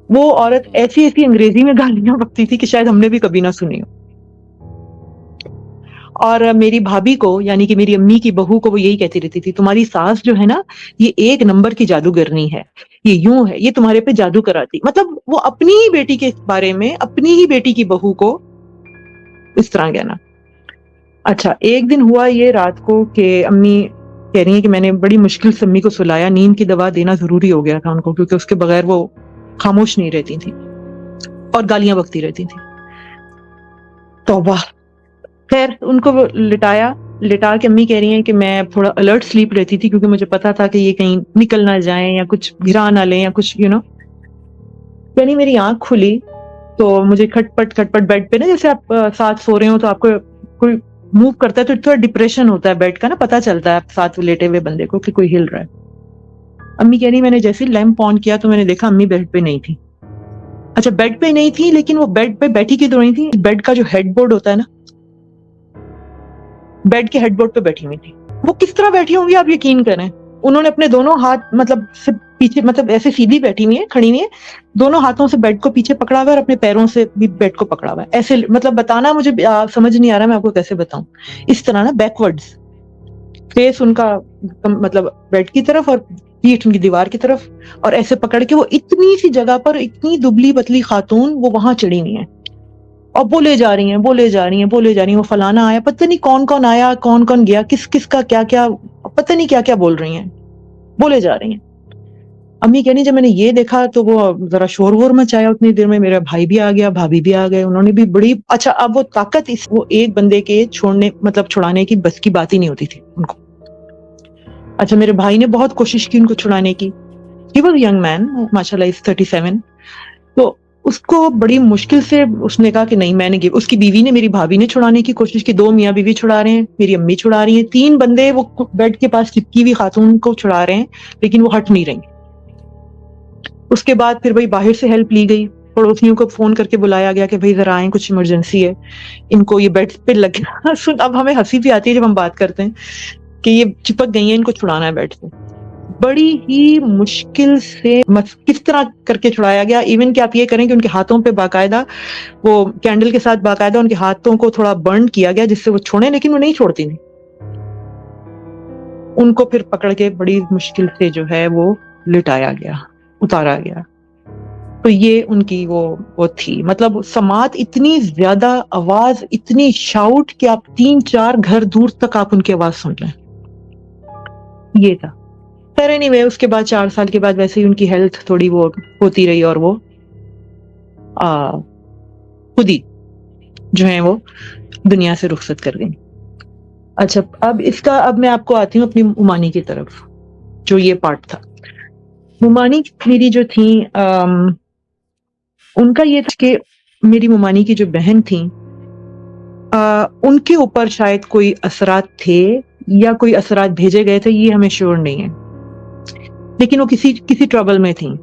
वो औरत ऐसी ऐसी अंग्रेजी में गालियां बकती थी कि शायद हमने भी कभी ना सुनी हो। और मेरी भाभी को, यानी कि मेरी अम्मी की बहू को, वो यही कहती रहती थी, तुम्हारी सास जो है ना, ये एक नंबर की जादूगरनी है, ये यूं है, ये तुम्हारे पे जादू कराती। मतलब वो अपनी ही बेटी के बारे में, अपनी ही बेटी की बहू को इस तरह कहना। अच्छा, एक दिन हुआ ये रात को कि अम्मी कह रही है कि मैंने बड़ी मुश्किल से अम्मी को सुलाया, नींद की दवा देना जरूरी हो गया था उनको, क्योंकि उसके बगैर वो खामोश नहीं रहती थी और गालियां बकती रहती थी। तौबा। खैर, उनको लिटा के अम्मी कह रही हैं कि मैं थोड़ा अलर्ट स्लीप रहती थी, क्योंकि मुझे पता था कि ये कहीं निकल ना जाए या कुछ गिरा ना ले या कुछ यानी मेरी आंख खुली तो मुझे खटपट बेड पे ना, जैसे आप साथ सो रहे हो तो आपको कोई मूव करता है तो थोड़ा डिप्रेशन होता है बेड का ना, पता चलता है साथ लेटे हुए बंदे को कि कोई हिल रहा है। अम्मी कह रही मैंने जैसे लैंप ऑन किया तो मैंने देखा अम्मी बेड पे नहीं थी। अच्छा, बेड पे नहीं थी, लेकिन वो बेड पे बैठी क्यों नहीं थी? बेड का जो हेडबोर्ड होता है ना, बेड के हेडबोर्ड पे बैठी हुई थी। वो किस तरह बैठी होंगी आप यकीन करें, उन्होंने अपने दोनों हाथ मतलब से पीछे, मतलब ऐसे सीधी बैठी हुई है, खड़ी हुई है, दोनों हाथों से बेड को पीछे पकड़ा हुआ है और अपने पैरों से भी बेड को पकड़ा हुआ है। ऐसे मतलब बताना मुझे समझ नहीं आ रहा, मैं आपको कैसे बताऊं। इस तरह ना, बैकवर्ड्स, फेस उनका मतलब बेड की तरफ और पीठ उनकी दीवार की तरफ, और ऐसे पकड़ के वो इतनी सी जगह पर, इतनी दुबली पतली खातून वो वहां चढ़ी हुई है और बोले जा रही हैं, बोले जा रही हैं, बोले जा रही हैं। वो फलाना आया, पता नहीं कौन कौन आया, कौन कौन गया, किस किस का क्या क्या, पता नहीं क्या क्या बोल रही हैं, बोले जा रही हैं। अम्मी कहनी जब मैंने ये देखा तो वो जरा शोर वोर मचाया। उतनी देर में मेरा भाई भी आ गया, भाभी भी आ गए, उन्होंने भी बड़ी अच्छा। अब वो ताकत वो एक बंदे के छोड़ने मतलब छुड़ाने की बस की बात ही नहीं होती थी उनको। अच्छा, मेरे भाई ने बहुत कोशिश की उनको छुड़ाने की। ही वॉज यंग मैन, माशाल्लाह इज 37। तो उसको बड़ी मुश्किल से उसने कहा कि नहीं मैंने गिव। उसकी बीवी ने, मेरी भाभी ने छुड़ाने की कोशिश की, 2 मियाँ बीवी छुड़ा रहे हैं, मेरी अम्मी छुड़ा रही हैं, 3 बंदे वो बेड के पास चिपकी हुई खातून को छुड़ा रहे हैं, लेकिन वो हट नहीं रही। उसके बाद फिर भाई बाहर से हेल्प ली गई, पड़ोसियों को फोन करके बुलाया गया कि भाई जरा आए, कुछ इमरजेंसी है, इनको ये बेड पे लग गया। अब हमें हंसी भी आती है जब हम बात करते हैं कि ये चिपक गई है, इनको छुड़ाना है बेड से। बड़ी ही मुश्किल से किस तरह करके छुड़ाया गया। इवन कि आप ये करें कि उनके हाथों पे बाकायदा वो कैंडल के साथ बाकायदा उनके हाथों को थोड़ा बर्न किया गया जिससे वो छोड़े, लेकिन वो नहीं छोड़ती थी। उनको फिर पकड़ के बड़ी मुश्किल से जो है वो लिटाया गया, उतारा गया। तो ये उनकी वो थी। मतलब समात इतनी ज्यादा आवाज, इतनी शाउट कि आप 3-4 घर दूर तक आप उनकी आवाज सुन लें, ये था। पर एनीवे, उसके बाद 4 साल के बाद वैसे ही उनकी हेल्थ थोड़ी वो होती रही और वो खुद ही जो है वो दुनिया से रुखसत कर गई। अच्छा, अब मैं आपको आती हूँ अपनी मुमानी की तरफ, जो ये पार्ट था। मुमानी मेरी जो थी, उनका ये था कि मेरी मुमानी की जो बहन थी, उनके ऊपर शायद कोई असरात थे या कोई असरात भेजे गए थे, ये हमें श्योर नहीं है। लेकिन वो किसी किसी ट्रबल में थी।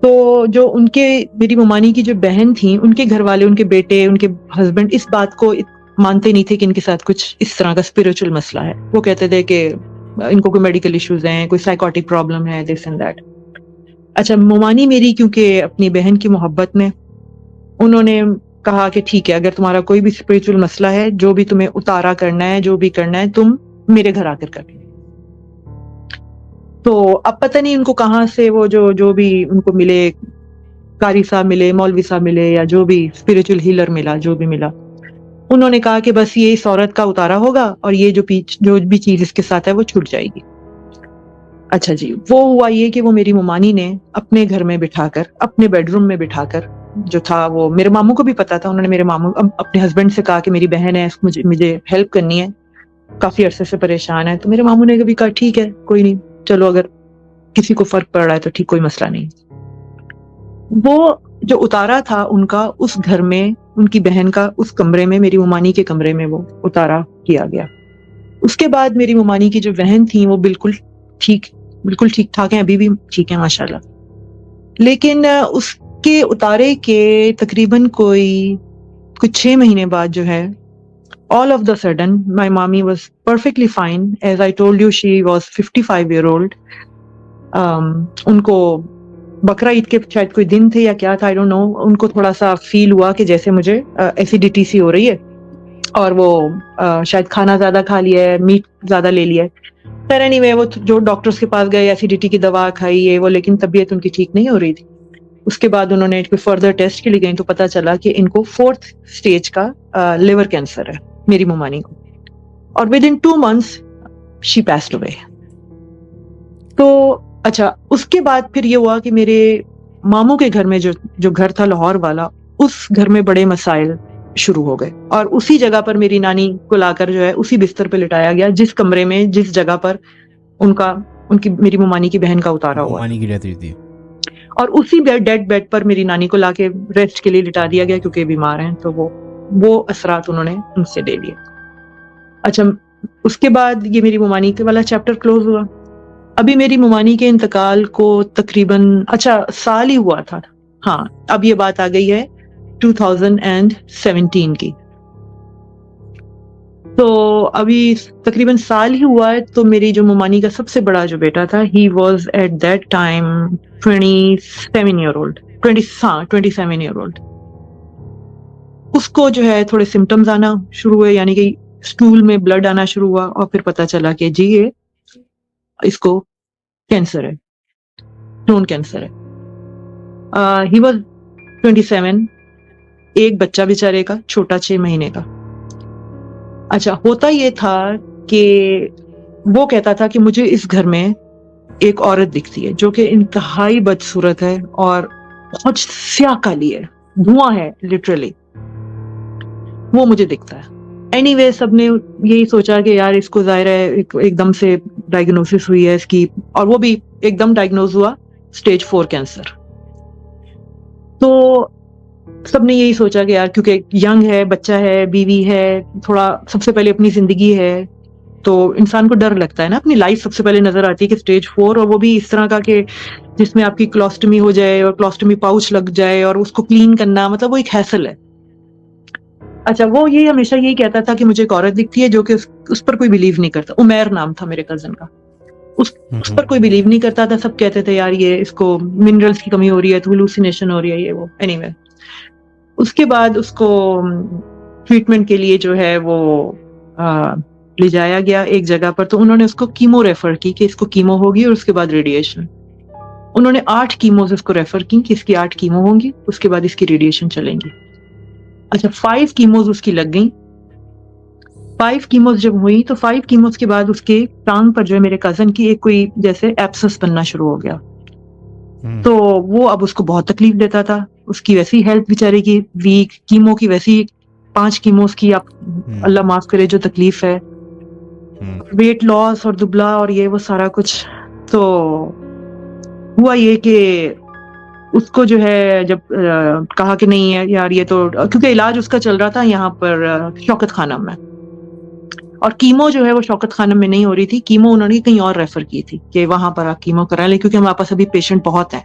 तो जो उनके मेरी ममानी की जो बहन थी, उनके घर वाले, उनके बेटे, उनके हस्बैंड इस बात को मानते नहीं थे कि इनके साथ कुछ इस तरह का स्पिरिचुअल मसला है। वो कहते थे कि इनको कोई मेडिकल इश्यूज हैं, कोई साइकोटिक प्रॉब्लम है, दिस एंड दैट। अच्छा, ममानी मेरी क्योंकि अपनी बहन की मोहब्बत में उन्होंने कहा कि ठीक है, अगर तुम्हारा कोई भी स्पिरिचुअल मसला है, जो भी तुम्हें उतारा करना है, जो भी करना है, तुम मेरे घर आकर कर। तो अब पता नहीं उनको कहाँ से वो जो भी उनको मिले, कारी साहब मिले, मौलवी साहब मिले, या जो भी स्पिरिचुअल हीलर मिला, जो भी मिला, उन्होंने कहा कि बस ये इस औरत का उतारा होगा और ये जो भी चीज इसके साथ है वो छूट जाएगी। अच्छा जी, वो हुआ ये कि वो मेरी ममानी ने अपने घर में बिठाकर, अपने बेडरूम में बिठाकर, जो था वो मेरे मामू को भी पता था, उन्होंने मेरे मामू अपने हस्बैंड से कहा कि मेरी बहन है, मुझे हेल्प करनी है, काफी अरसे से परेशान है। तो मेरे मामू ने कभी कहा ठीक है, कोई नहीं, चलो अगर किसी को फर्क पड़ रहा है तो ठीक, कोई मसला नहीं। वो जो उतारा था उनका उस घर में, उनकी बहन का उस कमरे में, मेरी ममानी के कमरे में वो उतारा किया गया। उसके बाद मेरी ममानी की जो बहन थी वो बिल्कुल ठीक ठाक है, अभी भी ठीक है माशाल्लाह। लेकिन उसके उतारे के तकरीबन कुछ 6 महीने बाद जो है, all of the sudden my mommy was perfectly fine. As I told you, she was 55 year old. उनको बकरा ईद के शायद कोई दिन थे या क्या था, आई डोंट नो, उनको थोड़ा सा फील हुआ कि जैसे मुझे एसिडिटी सी हो रही है, और वो शायद खाना ज्यादा खा लिया है, मीट ज्यादा ले लिया है। पर एनीवे, वो जो डॉक्टर्स के पास गए, एसिडिटी की दवा खाई ये वो, लेकिन तबीयत उनकी ठीक नहीं हो रही थी। उसके बाद उन्होंने कोई फर्दर टेस्ट के लिए गई तो पता चला कि इनको 4th स्टेज का लिवर कैंसर है, मेरी ममानी को, और with in 2 months she passed away। तो अच्छा, उसके बाद फिर ये हुआ कि मेरे मामू के घर में जो घर था लाहौर वाला, उस घर में बड़े मसाइल शुरू हो गए, और उसी जगह पर मेरी नानी को लाकर जो है उसी बिस्तर पे लिटाया गया, जिस कमरे में, जिस जगह पर उनकी मेरी ममानी की बहन का उतारा हुआ, ममानी की डेथ हुई थी, और उसी डेड बेड पर मेरी नानी को लाके रेस्ट के लिए लिटा दिया गया, क्योंकि बीमार हैं, तो वो असरात उन्होंने उनसे ले लिए। अच्छा, उसके बाद ये मेरी ममानी के वाला चैप्टर क्लोज हुआ। अभी मेरी ममानी के इंतकाल को तकरीबन साल ही हुआ था। हाँ, अब ये बात आ गई है 2017 की। तो अभी तकरीबन साल ही हुआ है, तो मेरी जो ममानी का सबसे बड़ा जो बेटा था, he was at that time 27 year old। उसको जो है थोड़े सिम्टम्स आना शुरू हुए, यानी कि स्टूल में ब्लड आना शुरू हुआ, और फिर पता चला कि जी ये इसको कैंसर है, स्टोन कैंसर है। ही वॉज 27, एक बच्चा बेचारे का छोटा 6 महीने का। अच्छा, होता ये था कि वो कहता था कि मुझे इस घर में एक औरत दिखती है जो कि इंतहाई बदसूरत है और बहुत स्याह काली है, धुआं है लिटरली, वो मुझे दिखता है। एनीवे, सबने यही सोचा कि यार इसको जाहिर है एकदम से डायग्नोसिस हुई है इसकी, और वो भी एकदम डायग्नोज हुआ स्टेज 4 कैंसर। तो सबने यही सोचा कि यार क्योंकि यंग है, बच्चा है, बीवी है, थोड़ा सबसे पहले अपनी जिंदगी है, तो इंसान को डर लगता है ना, अपनी लाइफ सबसे पहले नजर आती है कि स्टेज 4, और वो भी इस तरह का कि जिसमें आपकी क्लोस्टमी हो जाए और क्लोस्टमी पाउच लग जाए और उसको क्लीन करना, मतलब वो एक हैसल है। अच्छा, वो ये हमेशा यही कहता था कि मुझे एक औरत दिखती है जो कि उस पर कोई बिलीव नहीं करता। उमैर नाम था मेरे कजन का। उस पर कोई बिलीव नहीं करता था, सब कहते थे यार ये इसको मिनरल्स की कमी हो रही है, तो हेलुसिनेशन हो रही है, ये वो। एनीवे, उसके बाद उसको ट्रीटमेंट के लिए जो है वो ले जाया गया एक जगह पर, तो उन्होंने उसको कीमो रेफर की कि इसको कीमो होगी और उसके बाद रेडिएशन। उन्होंने 8 कीमोज उसको रेफर की कि इसकी 8 कीमो होंगी, उसके बाद इसकी रेडिएशन चलेंगी। अच्छा, 5 कीमोज उसकी लग गई। 5 कीमोज जब हुई तो 5 कीमोज के बाद उसके टांग पर जो है मेरे कजन की एक कोई जैसे एब्सेस बनना शुरू हो गया। तो वो अब उसको बहुत तकलीफ देता था, उसकी वैसी हेल्थ बेचारे की वीक, कीमो की वैसी 5 कीमोज की, आप अल्लाह माफ करे जो तकलीफ है, वेट लॉस और दुबला और ये वो सारा कुछ। तो हुआ ये कि उसको जो है जब कहा कि नहीं है यार ये तो, क्योंकि इलाज उसका चल रहा था यहाँ पर शौकत खाना में, और कीमो जो है वो शौकत खानम में नहीं हो रही थी, कीमो उन्होंने कहीं और रेफर की थी कि वहां पर आप कीमो करा लें, क्योंकि हमारे पास अभी पेशेंट बहुत है,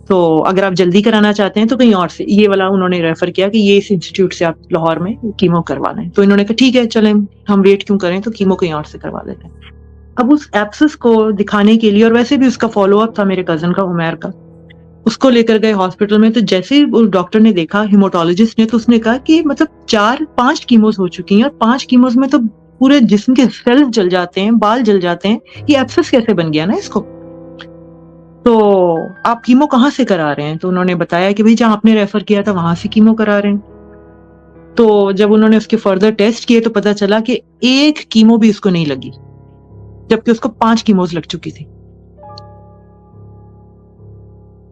तो अगर आप जल्दी कराना चाहते हैं तो कहीं और से, ये वाला उन्होंने रेफर किया कि ये इस इंस्टीट्यूट से आप लाहौर में कीमो करवा लें। तो इन्होंने कहा ठीक है चलें, हम वेट क्यों करें, तो कीमो कहीं और से करवा लेते हैं। अब उस एब्सेस को दिखाने के लिए, और वैसे भी उसका फॉलोअप था मेरे कजन का, उमैर का, उसको लेकर गए हॉस्पिटल में। तो जैसे ही उस डॉक्टर ने देखा, हिमोटोलॉजिस्ट ने, तो उसने कहा कि मतलब 4-5 कीमोस हो चुकी हैं, और 5 कीमोस में तो पूरे जिस्म के सेल्स जल जाते हैं, बाल जल जाते हैं, ये एब्सेस कैसे बन गया ना इसको, तो आप कीमो कहाँ से करा रहे हैं? तो उन्होंने बताया कि भाई जहां आपने रेफर किया था वहां से कीमो करा रहे हैं। तो जब उन्होंने उसके फर्दर टेस्ट किए तो पता चला कि एक कीमो भी उसको नहीं लगी, जबकि उसको 5 कीमोस लग चुकी थी,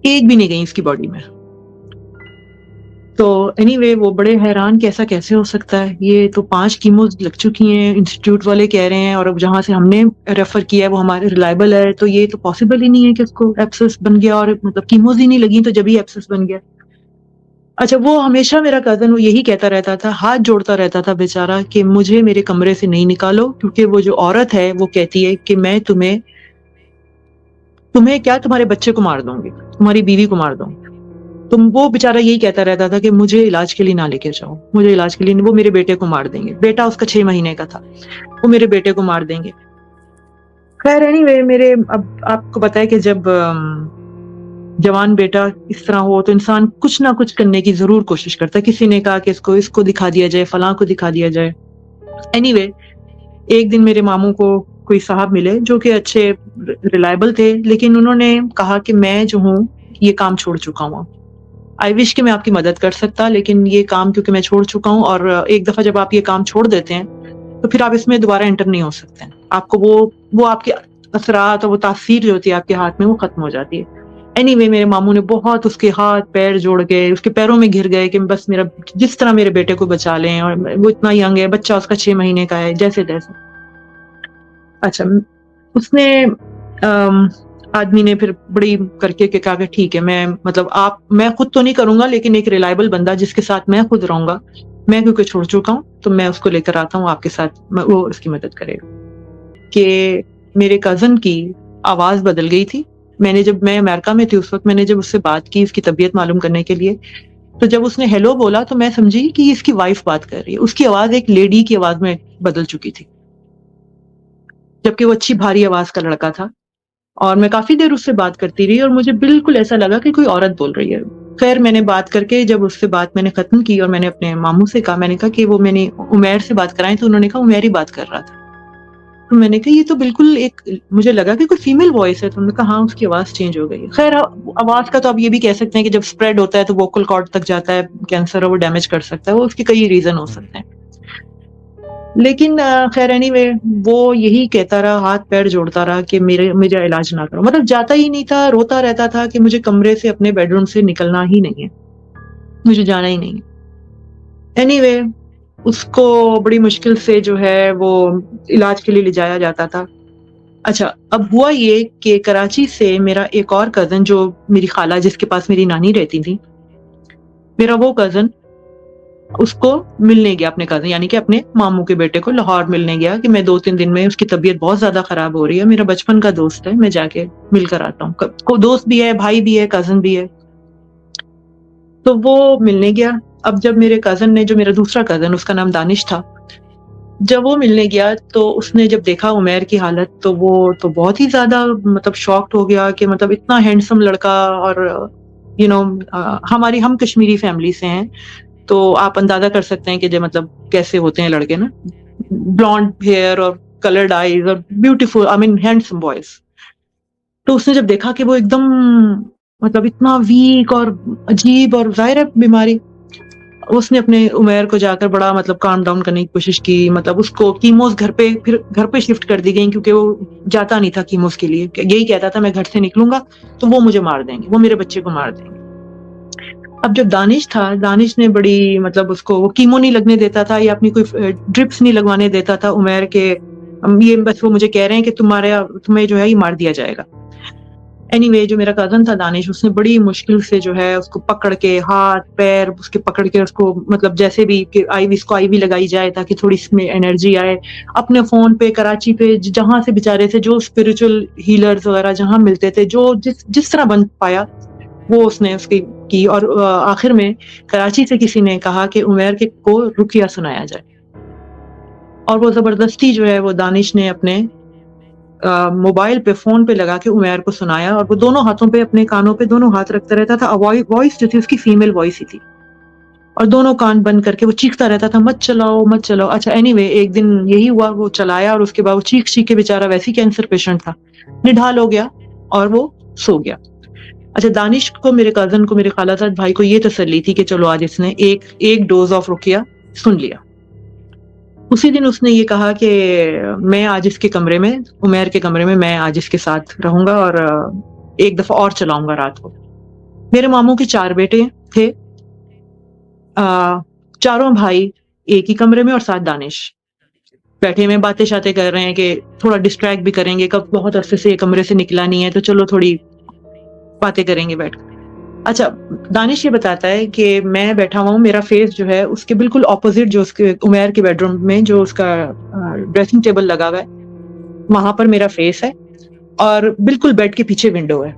एक भी नहीं गई इसकी बॉडी में। तो एनीवे वो बड़े हैरान कि ऐसा कैसे हो सकता है, ये तो 5 कीमोस लग चुकी हैं, इंस्टीट्यूट वाले कह रहे हैं, और अब जहां से हमने रेफर किया है वो हमारे रिलायबल है, तो ये तो पॉसिबल ही नहीं है कि उसको एब्सेस बन गया, और मतलब कीमोस ही नहीं लगी तो जब ही एब्सेस बन गया। अच्छा, वो हमेशा मेरा कजन वो यही कहता रहता था, हाथ जोड़ता रहता था बेचारा कि मुझे मेरे कमरे से नहीं निकालो, क्योंकि वो जो औरत है वो कहती है कि मैं तुम्हें क्या, तुम्हारे बच्चे को मार दूंगी, तुम्हारी बीवी को मार दूंगी। तो वो बेचारा यही कहता रहता था कि मुझे इलाज के लिए ना लेके जाओ, मुझे इलाज के लिए, वो मेरे बेटे को मार देंगे, बेटा उसका 6 महीने का था, वो मेरे बेटे को मार देंगे। खैर एनीवे, मेरे, अब आपको पता है कि जब जवान बेटा इस तरह हो तो इंसान कुछ ना कुछ करने की जरूर कोशिश करता है। किसी ने कहा कि इसको दिखा दिया जाए, फलां को दिखा दिया जाए। एनीवे, एक दिन मेरे मामू को कोई साहब मिले जो कि अच्छे रिलायबल थे, लेकिन उन्होंने कहा कि मैं जो हूँ ये काम छोड़ चुका हूँ, आई विश कि मैं आपकी मदद कर सकता, लेकिन ये काम क्योंकि मैं छोड़ चुका हूँ, और एक दफा जब आप ये काम छोड़ देते हैं तो फिर आप इसमें दोबारा एंटर नहीं हो सकते हैं, आपको वो आपके असरात और वो तासीर जो होती है आपके हाथ में वो खत्म हो जाती है। एनीवे, मेरे मामू ने बहुत उसके हाथ पैर जोड़ के उसके पैरों में घिर गए कि बस मेरा, जिस तरह मेरे बेटे को बचा लें, और वो इतना यंग है, बच्चा उसका 6 महीने का है, जैसे तैसे। अच्छा, उसने आदमी ने फिर बड़ी करके कहा कि ठीक है, मैं खुद तो नहीं करूंगा, लेकिन एक रिलायबल बंदा जिसके साथ मैं खुद रहूंगा, मैं क्योंकि छोड़ चुका हूँ तो मैं उसको लेकर आता हूँ आपके साथ, वो उसकी मदद करेगा। कि मेरे कजन की आवाज बदल गई थी। मैं अमेरिका में थी उस वक्त, मैंने जब उससे बात की उसकी तबीयत मालूम करने के लिए, तो जब उसने हेलो बोला तो मैं समझी कि इसकी वाइफ बात कर रही है। उसकी आवाज एक लेडी की आवाज में बदल चुकी थी, जबकि वो अच्छी भारी आवाज का लड़का था। और मैं काफी देर उससे बात करती रही और मुझे बिल्कुल ऐसा लगा कि कोई औरत बोल रही है। खैर, मैंने बात करके जब उससे बात मैंने खत्म की और मैंने अपने मामू से कहा, मैंने कहा कि वो मैंने उमैर से बात कराई, तो उन्होंने कहा उमैर ही बात कर रहा था। तो मैंने कहा ये तो बिल्कुल एक, मुझे लगा कि कोई फीमेल वॉइस है, तो उन्होंने कहा हाँ उसकी आवाज चेंज हो गई। खैर, आवाज का तो आप ये भी कह सकते हैं कि जब स्प्रेड होता है तो वोकल कॉर्ड तक जाता है, कैंसर है वो डैमेज कर सकता है, वो उसके कई रीजन हो सकते हैं। लेकिन खैर एनीवे, वो यही कहता रहा, हाथ पैर जोड़ता रहा कि मेरा इलाज ना करो, मतलब जाता ही नहीं था, रोता रहता था कि मुझे कमरे से, अपने बेडरूम से निकलना ही नहीं है, मुझे जाना ही नहीं है। एनीवे, उसको बड़ी मुश्किल से जो है वो इलाज के लिए ले जाया जाता था। अच्छा, अब हुआ ये कि कराची से मेरा एक और कजन, जो मेरी खाला जिसके पास मेरी नानी रहती थी, मेरा वो कजन उसको मिलने गया, अपने कजन यानी कि अपने मामू के बेटे को लाहौर मिलने गया कि मैं 2-3 दिन में, उसकी तबीयत बहुत ज्यादा खराब हो रही है, मेरा बचपन का दोस्त है, मैं जाके मिलकर आता हूँ। दोस्त भी है, भाई भी है, कजन भी है। तो वो मिलने गया। अब जब मेरे कजन ने, जो मेरा दूसरा कजन, उसका नाम दानिश था, जब वो मिलने गया तो उसने जब देखा उमैर की हालत, तो वो तो बहुत ही ज्यादा मतलब शॉक्ड हो गया कि मतलब इतना हैंडसम लड़का, और हम कश्मीरी फैमिली से हैं, तो आप अंदाजा कर सकते हैं कि जो मतलब कैसे होते हैं लड़के ना, ब्लॉन्ड हेयर और कलर्ड आईज और beautiful, I mean handsome boys. तो उसने जब देखा कि वो एकदम मतलब इतना वीक और अजीब, और जाहिर है बीमारी, उसने अपने उमैर को जाकर बड़ा मतलब काम डाउन करने की कोशिश की। मतलब उसको कीमोस फिर घर पे शिफ्ट कर दी गई, क्योंकि वो जाता नहीं था कीमोस के लिए, यही कहता था मैं घर से निकलूंगा तो वो मुझे मार देंगे, वो मेरे बच्चे को मार देंगे। अब जब दानिश था, दानिश ने बड़ी मतलब उसको वो कीमो नहीं लगने देता था, या अपनी कोई ड्रिप्स नहीं लगवाने देता था उमैर के, ये बस वो मुझे कह रहे हैं कि तुम्हें जो है ये मार दिया जाएगा। एनीवे जो मेरा कजन था दानिश, उसने बड़ी मुश्किल से जो है उसको पकड़ के हाथ पैर उसके पकड़ के उसको मतलब जैसे भी कि इसको आईवी लगाई जाए ताकि थोड़ी इसमें एनर्जी आए, अपने फोन पे कराची पे जहां से बेचारे थे जो स्पिरिचुअल हीलर्स वगैरह जहां मिलते थे, जो जिस तरह बन पाया वो उसने उसकी की। और आखिर में कराची से किसी ने कहा कि उमैर के को रुकिया सुनाया जाए, और वो जबरदस्ती जो है वो दानिश ने अपने मोबाइल पे फोन पे लगा के उमैर को सुनाया, और वो दोनों हाथों पे अपने कानों पे दोनों हाथ रखता रहता था। वॉइस जो थी उसकी फीमेल वॉइस ही थी, और दोनों कान बंद करके वो चीखता रहता था मत चलाओ मत चलाओ। अच्छा एनीवे एक दिन यही हुआ, वो चलाया और उसके बाद वो चीख चीख के बेचारा वैसे ही कैंसर पेशेंट था, निढाल हो गया और वो सो गया। अच्छा दानिश को, मेरे कजन को, मेरे खालाजाद भाई को ये तसल्ली थी कि चलो आज इसने एक डोज ऑफ रुकिया सुन लिया। उसी दिन उसने ये कहा कि मैं आज इसके कमरे में, उमैर के कमरे में मैं आज इसके साथ रहूंगा और एक दफा और चलाऊंगा रात को। मेरे मामू के 4 बेटे थे, चारों भाई एक ही कमरे में और साथ दानिश बैठे में बातें शातें कर रहे हैं कि थोड़ा डिस्ट्रैक्ट भी करेंगे, कब बहुत अरसे से कमरे से निकला नहीं है तो चलो थोड़ी बातें करेंगे बैठ। अच्छा दानिश ये बताता है कि मैं बैठा हुआ हूँ, मेरा फेस जो है उसके बिल्कुल ऑपोजिट, जो उसके उमैर के बेडरूम में जो उसका ड्रेसिंग टेबल लगा हुआ है वहां पर मेरा फेस है, और बिल्कुल बेड के पीछे विंडो है।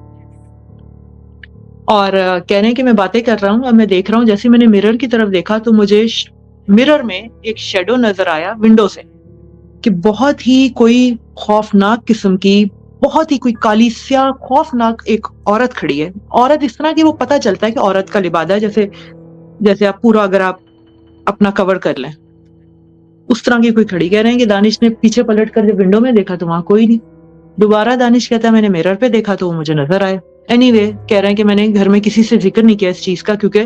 और कह रहे हैं कि मैं बातें कर रहा हूँ और मैं देख रहा हूँ, जैसे मैंने मिरर की तरफ देखा तो मुझे मिरर में एक शेडो नजर आया विंडो से, कि बहुत ही कोई खौफनाक किस्म की, बहुत ही कोई काली स्या खौफनाक एक औरत खड़ी है। औरत इस तरह की वो पता चलता है कि औरत का लिबादा है, जैसे आप पूरा अगर आप अपना कवर कर लें उस तरह की कोई खड़ी। कह रहे हैं कि दानिश ने पीछे पलट कर जब विंडो में देखा तो वहां कोई नहीं। दोबारा दानिश कहता है मैंने मिरर पे देखा तो वो मुझे नजर आया। एनीवे कह रहे हैं कि मैंने घर में किसी से जिक्र नहीं किया इस चीज का, क्योंकि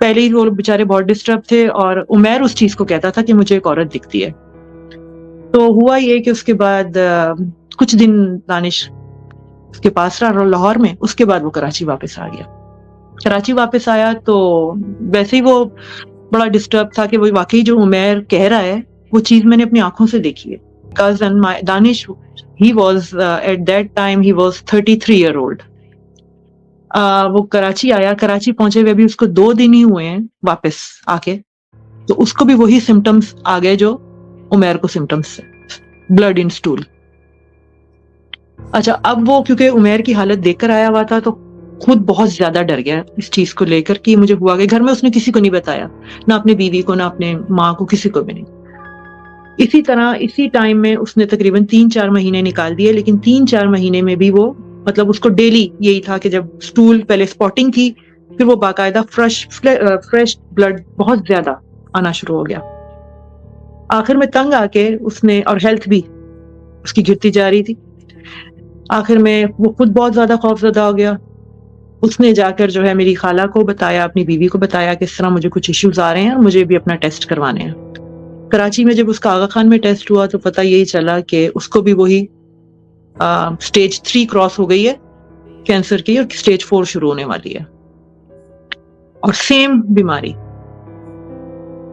पहले ही वो बेचारे बहुत डिस्टर्ब थे, और उमैर उस चीज को कहता था कि मुझे एक औरत दिखती है। तो हुआ ये कि उसके बाद कुछ दिन दानिश उसके पास रहा लाहौर में, उसके बाद वो कराची वापस आ गया। कराची वापस आया तो वैसे ही वो बड़ा डिस्टर्ब था कि वो वाकई जो उमैर कह रहा है वो चीज मैंने अपनी आंखों से देखी है। Cousin Danish, he was at that time he was 33 year old। वो कराची आया, कराची पहुंचे हुए भी उसको 2 दिन ही हुए हैं वापस आके, तो उसको भी वही सिम्टम्स आ गए जो उमैर को सिम्टम्स थे, ब्लड इन स्टूल। अच्छा अब वो क्योंकि उमैर की हालत देखकर आया हुआ था तो खुद बहुत ज्यादा डर गया इस चीज को लेकर कि मुझे हुआ कि घर में उसने किसी को नहीं बताया, ना अपनी बीवी को ना अपने माँ को, किसी को भी नहीं। इसी तरह इसी टाइम में उसने तकरीबन 3-4 महीने निकाल दिए, लेकिन 3-4 महीने में भी वो मतलब उसको डेली यही था कि जब स्टूल पहले स्पॉटिंग थी, फिर वो बाकायदा फ्रेश ब्लड बहुत ज्यादा आना शुरू हो गया। आखिर में तंग आके उसने, और हेल्थ भी उसकी गिरती जा रही थी, आखिर में वो खुद बहुत ज्यादा खौफजदा हो गया। उसने जाकर जो है मेरी खाला को बताया, अपनी बीवी को बताया कि इस तरह मुझे कुछ इश्यूज आ रहे हैं और मुझे भी अपना टेस्ट करवाने हैं। कराची में जब उसका आगा खान में टेस्ट हुआ तो पता यही चला कि उसको भी वही स्टेज 3 क्रॉस हो गई है कैंसर की, और स्टेज 4 शुरू होने वाली है, और सेम बीमारी।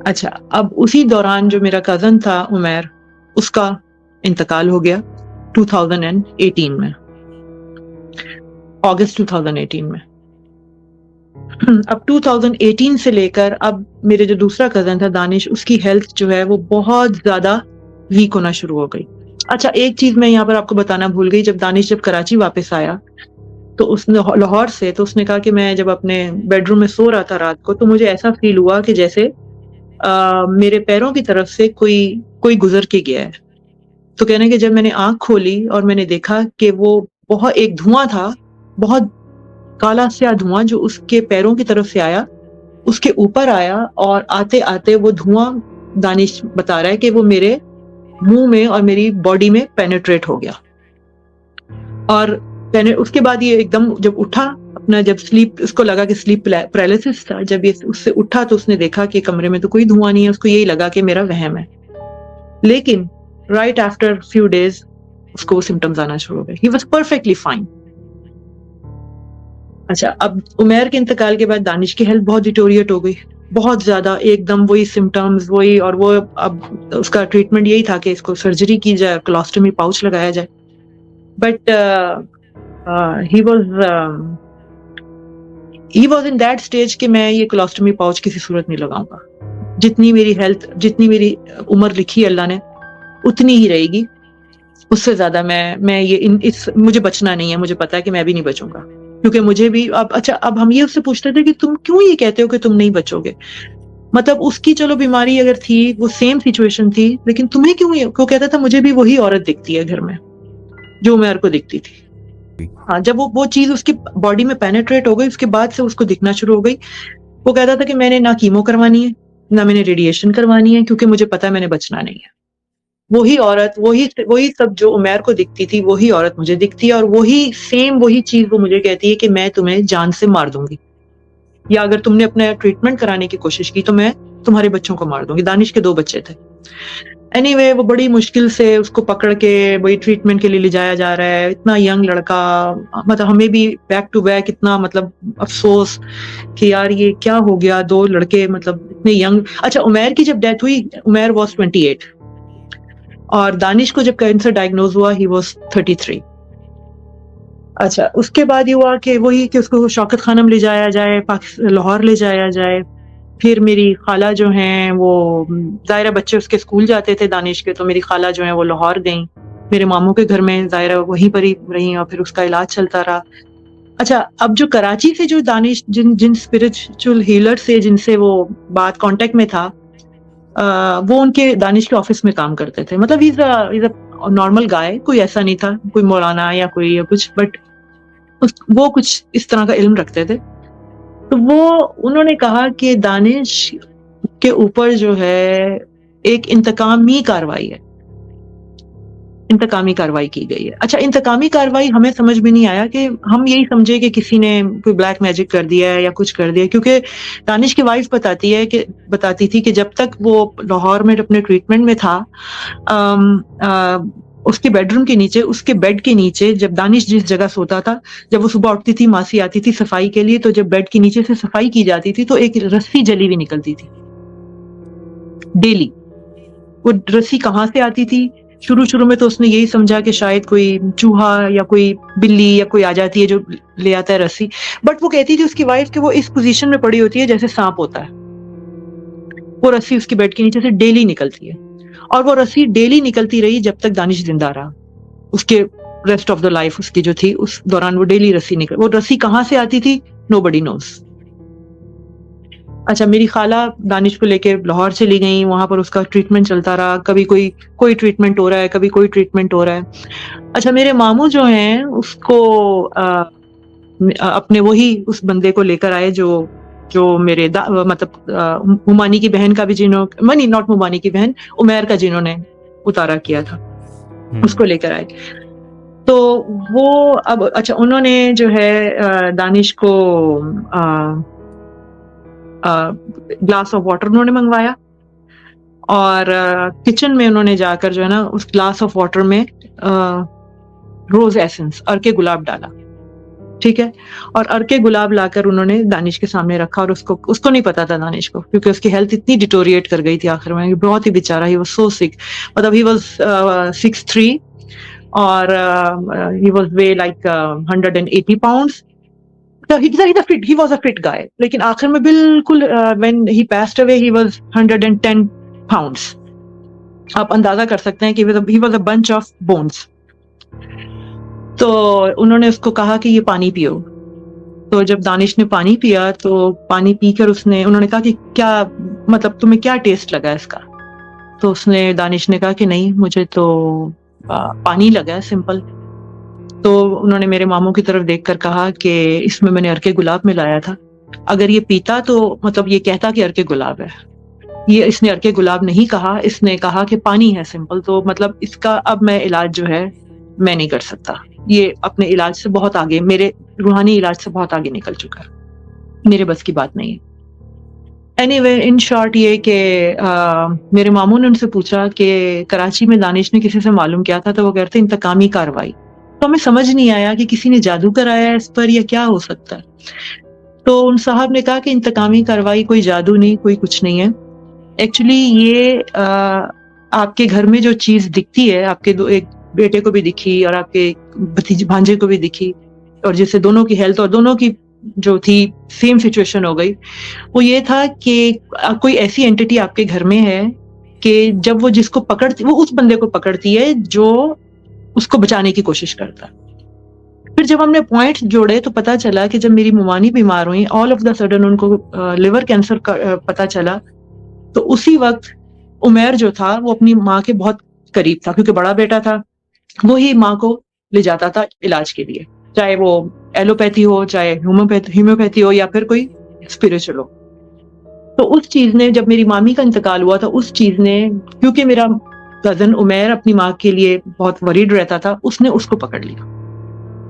अच्छा अब उसी दौरान जो मेरा कजन था उमैर, उसका इंतकाल हो गया 2018 में, अगस्त 2018 में। अब 2018 से लेकर अब मेरे जो दूसरा कजन था दानिश, उसकी हेल्थ जो है वो बहुत ज्यादा वीक होना शुरू हो गई। अच्छा एक चीज मैं यहाँ पर आपको बताना भूल गई, जब दानिश जब कराची वापस आया तो उसने लाहौर से, तो उसने कहा कि मैं जब अपने बेडरूम में सो रहा था रात को तो मुझे ऐसा फील हुआ कि जैसे मेरे पैरों की तरफ से कोई गुजर के गया है। तो कहने कि जब मैंने आंख खोली और मैंने देखा कि वो बहुत एक धुआं था, बहुत काला स्या धुआं जो उसके पैरों की तरफ से आया, उसके ऊपर आया, और आते आते वो धुआं, दानिश बता रहा है कि वो मेरे मुंह में और मेरी बॉडी में पेनिट्रेट हो गया। और उसके बाद ये एकदम जब उठा अपना, जब स्लीप, उसको लगा कि स्लीप पैरालिसिस था, जब ये उससे उठा तो उसने देखा कि कमरे में तो कोई धुआं नहीं है, उसको यही लगा कि मेरा वहम है। लेकिन राइट आफ्टर फ्यू डेज उसको वो सिम्टम्स आना शुरू हो गए। He was perfectly fine. अच्छा अब उमैर के इंतकाल के बाद दानिश की हेल्थ बहुत डिटोरिएट हो गई, बहुत ज्यादा, एकदम वही सिम्टम्स वही, और वो अब उसका ट्रीटमेंट यही था कि इसको सर्जरी की जाए, कोलोस्टमी पाउच लगाया जाए। But he was in that stage कि मैं ये कोलोस्टोमी पाउच किसी सूरत नहीं लगाऊंगा। जितनी मेरी हेल्थ, जितनी मेरी उम्र लिखी अल्लाह ने, उतनी ही रहेगी। उससे ज्यादा मैं ये मुझे बचना नहीं है। मुझे पता है कि मैं भी नहीं बचूंगा, क्योंकि मुझे भी अब हम ये उससे पूछते थे कि तुम क्यों ये कहते हो कि तुम नहीं बचोगे। मतलब उसकी चलो बीमारी अगर थी, वो सेम सिचुएशन थी, लेकिन तुम्हें क्यों कहता था मुझे भी वही औरत दिखती है घर में जो उमर को दिखती थी। हाँ, जब वो चीज उसकी बॉडी में पेनेट्रेट हो गई, उसके बाद से उसको दिखना शुरू हो गई। वो कहता था कि मैंने ना कीमो करवानी है, ना मैंने रेडिएशन करवानी है, क्योंकि मुझे पता है मैंने बचना नहीं है। वही औरत, वही सब जो उमर को दिखती थी, वही औरत मुझे दिखती है, और वही चीज वो मुझे कहती है कि मैं तुम्हें जान से मार दूंगी, या अगर तुमने अपना ट्रीटमेंट कराने की कोशिश की तो मैं तुम्हारे बच्चों को मार दूंगी। दानिश के 2 बच्चे थे। एनीवे, वो बड़ी मुश्किल से उसको पकड़ के वही ट्रीटमेंट के लिए ले जाया जा रहा है। इतना यंग लड़का, मतलब हमें भी बैक टू बैक इतना मतलब अफसोस कि यार ये क्या हो गया। 2 लड़के मतलब इतने यंग। अच्छा, उमर की जब डेथ हुई, उमर वॉज 28 और दानिश को जब कैंसर डायग्नोज हुआ, ही वॉज 33। अच्छा, उसके बाद ये हुआ कि वही कि उसको शौकत खानम ले जाया जाए, लाहौर ले जाया जाए। फिर मेरी खाला जो हैं वो, ज़ाहिरा बच्चे उसके स्कूल जाते थे दानिश के, तो मेरी खाला जो है वो लाहौर गई, मेरे मामू के घर में, ज़ाहिरा वहीं पर ही रही, और फिर उसका इलाज चलता रहा। अच्छा, अब जो कराची से जो दानिश जिन स्पिरिचुअल हीलर से जिनसे वो बात कांटेक्ट में था, वो उनके दानिश के ऑफिस में काम करते थे। मतलब इज अ नॉर्मल गाय, कोई ऐसा नहीं था कोई मौलाना या कोई या कुछ, बट वो कुछ इस तरह का इल्म रखते थे। तो वो उन्होंने कहा कि दानिश के ऊपर जो है एक इंतकामी कार्रवाई है, इंतकामी कार्रवाई की गई है। अच्छा, इंतकामी कार्रवाई हमें समझ में नहीं आया कि हम यही समझे कि किसी ने कोई ब्लैक मैजिक कर दिया है या कुछ कर दिया, क्योंकि दानिश की वाइफ बताती थी कि जब तक वो लाहौर में अपने ट्रीटमेंट में था, उसके बेडरूम के नीचे, उसके बेड के नीचे, जब दानिश जिस जगह सोता था, जब वो सुबह उठती थी, मासी आती थी सफाई के लिए, तो जब बेड के नीचे से सफाई की जाती थी तो एक रस्सी जली हुई निकलती थी डेली। वो रस्सी कहाँ से आती थी? शुरू में तो उसने यही समझा कि शायद कोई चूहा या कोई बिल्ली या कोई आ जाती है जो ले आता है रस्सी, बट वो कहती थी उसकी वाइफ कि वो इस पोजीशन में पड़ी होती है जैसे सांप होता है। वो रस्सी उसकी बेड के नीचे से डेली निकलती है, और वो रस्सी डेली निकलती रही जब तक दानिश जिंदा रहा। उसके रेस्ट ऑफ द लाइफ उसकी जो थी, उस दौरान वो डेली रस्सी वो रस्सी कहाँ से आती थी, नोबडी नोज। अच्छा, मेरी खाला दानिश को लेके लाहौर चली गई, वहां पर उसका ट्रीटमेंट चलता रहा। कभी कोई ट्रीटमेंट हो रहा है, कभी कोई ट्रीटमेंट हो रहा है। अच्छा, मेरे मामू जो हैं उसको अपने वही उस बंदे को लेकर आए जो मेरे मतलब मुमानी की बहन का भी जिन्होंने, नॉट मुमानी की बहन, उमर का जिन्होंने उतारा किया था, उसको लेकर आए। तो वो अब अच्छा, उन्होंने जो है दानिश को ग्लास ऑफ वाटर उन्होंने मंगवाया, और किचन में उन्होंने जाकर जो है ना उस ग्लास ऑफ वाटर में रोज एसेंस, अर्के गुलाब डाला, ठीक है, और अर्के गुलाब लाकर उन्होंने दानिश के सामने रखा। और उसको नहीं पता था दानिश को, क्योंकि उसकी हेल्थ इतनी डिटोरिएट कर गई थी आखिर में, बहुत ही बेचारा, ही वाज सो सिक। मतलब ही वाज 6'3" और he was way like 180 pounds। He was a fit guy, लेकिन आखिर में बिल्कुल when he passed away he was 110 pounds। आप अंदाजा कर सकते हैं कि he was a bunch of bones। तो उन्होंने उसको कहा कि ये पानी पियो। तो जब दानिश ने पानी पिया, तो पानी पीकर उन्होंने कहा कि क्या मतलब तुम्हें क्या टेस्ट लगा इसका? तो दानिश ने कहा कि नहीं, मुझे तो पानी लगा है, सिंपल। तो उन्होंने मेरे मामू की तरफ देखकर कहा कि इसमें मैंने अर्के गुलाब मिलाया था, अगर ये पीता तो मतलब ये कहता कि अर्के गुलाब है। ये इसने अर्के गुलाब नहीं कहा, इसने कहा कि पानी है, सिंपल। तो मतलब इसका अब मैं इलाज जो है मैं नहीं कर सकता, ये अपने इलाज से बहुत आगे, मेरे रूहानी इलाज से बहुत आगे निकल चुका है, मेरे बस की बात नहीं है। एनीवे, इन शॉर्ट ये कि मेरे मामू ने उनसे पूछा कि कराची में दानिश ने किसी से मालूम किया था, तो वो कहते इंतकामी कार्रवाई। तो हमें समझ नहीं आया कि किसी ने जादू कराया इस पर या क्या हो सकता है। तो उन साहब ने कहा कि इंतकामी कार्रवाई कोई जादू नहीं, कोई कुछ नहीं है। एक्चुअली ये आपके घर में जो चीज दिखती है, आपके एक बेटे को भी दिखी और आपके भतीजे भांजे को भी दिखी, और जिससे दोनों की हेल्थ और दोनों की जो थी सेम सिचुएशन हो गई, वो ये था कि कोई ऐसी एंटिटी आपके घर में है कि जब वो जिसको पकड़ती, वो उस बंदे को पकड़ती है जो उसको बचाने की कोशिश करता है। फिर जब हमने पॉइंट्स जोड़े तो पता चला कि जब मेरी मुमानी बीमार हुई, ऑल ऑफ द सडन उनको लिवर कैंसर का पता चला, तो उसी वक्त उमेर जो था वो अपनी माँ के बहुत करीब था, क्योंकि बड़ा बेटा था, वो ही माँ को ले जाता था इलाज के लिए, चाहे वो एलोपैथी हो, चाहे होम्योपैथी हो, या फिर कोई स्पिरिचुअल हो। तो उस चीज ने, जब मेरी मामी का इंतकाल हुआ था, उस चीज ने, क्योंकि मेरा कजन उमेर अपनी माँ के लिए बहुत वरीड रहता था, उसने उसको पकड़ लिया।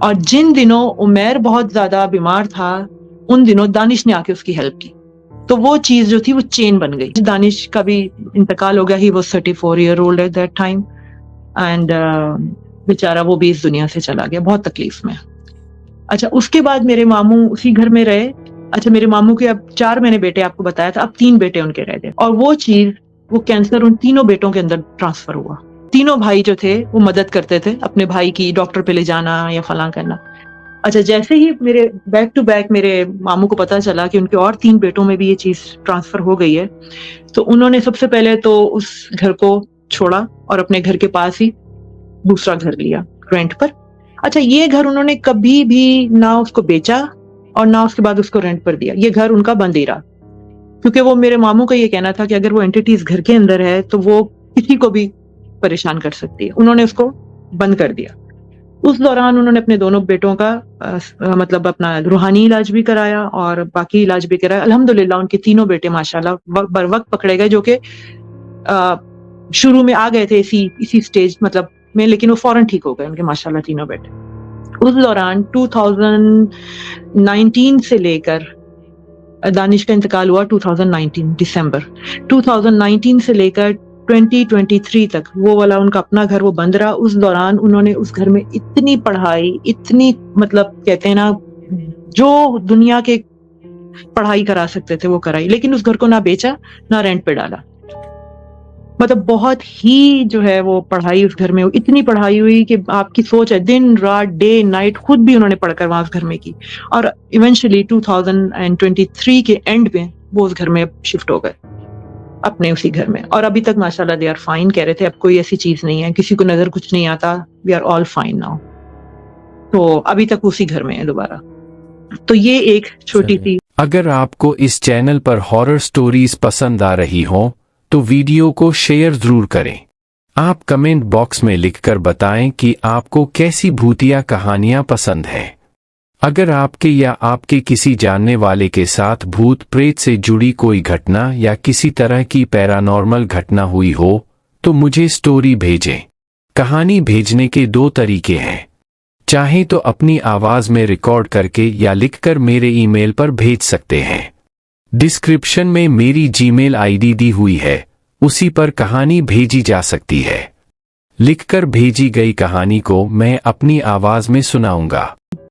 और जिन दिनों उमेर बहुत ज्यादा बीमार था, उन दिनों दानिश ने आके उसकी हेल्प की। तो वो चीज जो थी वो चेन बन गई। दानिश का भी इंतकाल हो गया, he was 34 year old at that time, and बेचारा वो भी इस दुनिया से चला गया बहुत तकलीफ में। अच्छा, उसके बाद मेरे मामू उसी घर में रहे। अच्छा, मेरे मामू के अब 4 मैंने बेटे आपको बताया था, अब 3 बेटे उनके रह गए, और वो चीज, वो कैंसर उन तीनों बेटों के अंदर ट्रांसफर हुआ। तीनों भाई जो थे वो मदद करते थे अपने भाई की, डॉक्टर पे ले जाना या फलां करना। अच्छा, जैसे ही मेरे बैक टू बैक मेरे मामू को पता चला कि उनके और 3 बेटों में भी ये चीज ट्रांसफर हो गई है, तो उन्होंने सबसे पहले तो उस घर को छोड़ा और अपने घर के पास ही दूसरा घर लिया रेंट पर। अच्छा, ये घर उन्होंने कभी भी ना उसको बेचा और ना उसके बाद उसको रेंट पर दिया। ये घर उनका बंद ही रहा, क्योंकि वो, मेरे मामू का ये कहना था कि अगर वो एंटिटी इस घर के अंदर है तो वो किसी को भी परेशान कर सकती है। उन्होंने उसको बंद कर दिया। उस दौरान उन्होंने अपने दोनों बेटों का मतलब अपना रूहानी इलाज भी कराया और बाकी इलाज भी कराया। अल्हम्दुलिल्लाह उनके तीनों बेटे माशाल्लाह बर वक्त पकड़े गए, जो कि शुरू में आ गए थे इसी स्टेज मतलब में, लेकिन वो फौरन ठीक हो गए उनके माशाल्लाह तीनों बेटे। उस दौरान 2019 से लेकर, दानिश का इंतकाल हुआ 2019 दिसंबर, 2019 से लेकर 2023 तक वो वाला उनका अपना घर वो बंद रहा। उस दौरान उन्होंने उस घर में इतनी पढ़ाई, इतनी, मतलब कहते हैं ना, जो दुनिया के पढ़ाई करा सकते थे वो कराई, लेकिन उस घर को ना बेचा ना रेंट पे डाला। मतलब बहुत ही जो है वो पढ़ाई उस घर में, इतनी पढ़ाई हुई कि आपकी सोच है, दिन रात, डे नाइट, खुद भी उन्होंने पढ़कर वहां उस घर में की, और इवेंचुअली 2023 के एंड में वो उस घर में शिफ्ट हो गए अपने उसी घर में। और अभी तक माशाल्लाह दे आर फाइन। कह रहे थे अब कोई ऐसी चीज नहीं है, किसी को नजर कुछ नहीं आता, we are all fine now. तो अभी तक उसी घर में है दोबारा। तो ये एक छोटी सी। अगर आपको इस चैनल पर हॉरर स्टोरीज पसंद आ रही हो तो वीडियो को शेयर जरूर करें। आप कमेंट बॉक्स में लिखकर बताएं कि आपको कैसी भूतिया कहानियां पसंद हैं। अगर आपके या आपके किसी जानने वाले के साथ भूत प्रेत से जुड़ी कोई घटना या किसी तरह की पैरानॉर्मल घटना हुई हो तो मुझे स्टोरी भेजें। कहानी भेजने के 2 तरीके हैं, चाहे तो अपनी आवाज में रिकॉर्ड करके या लिखकर मेरे ईमेल पर भेज सकते हैं। डिस्क्रिप्शन में मेरी जीमेल आईडी दी हुई है, उसी पर कहानी भेजी जा सकती है। लिखकर भेजी गई कहानी को मैं अपनी आवाज में सुनाऊंगा।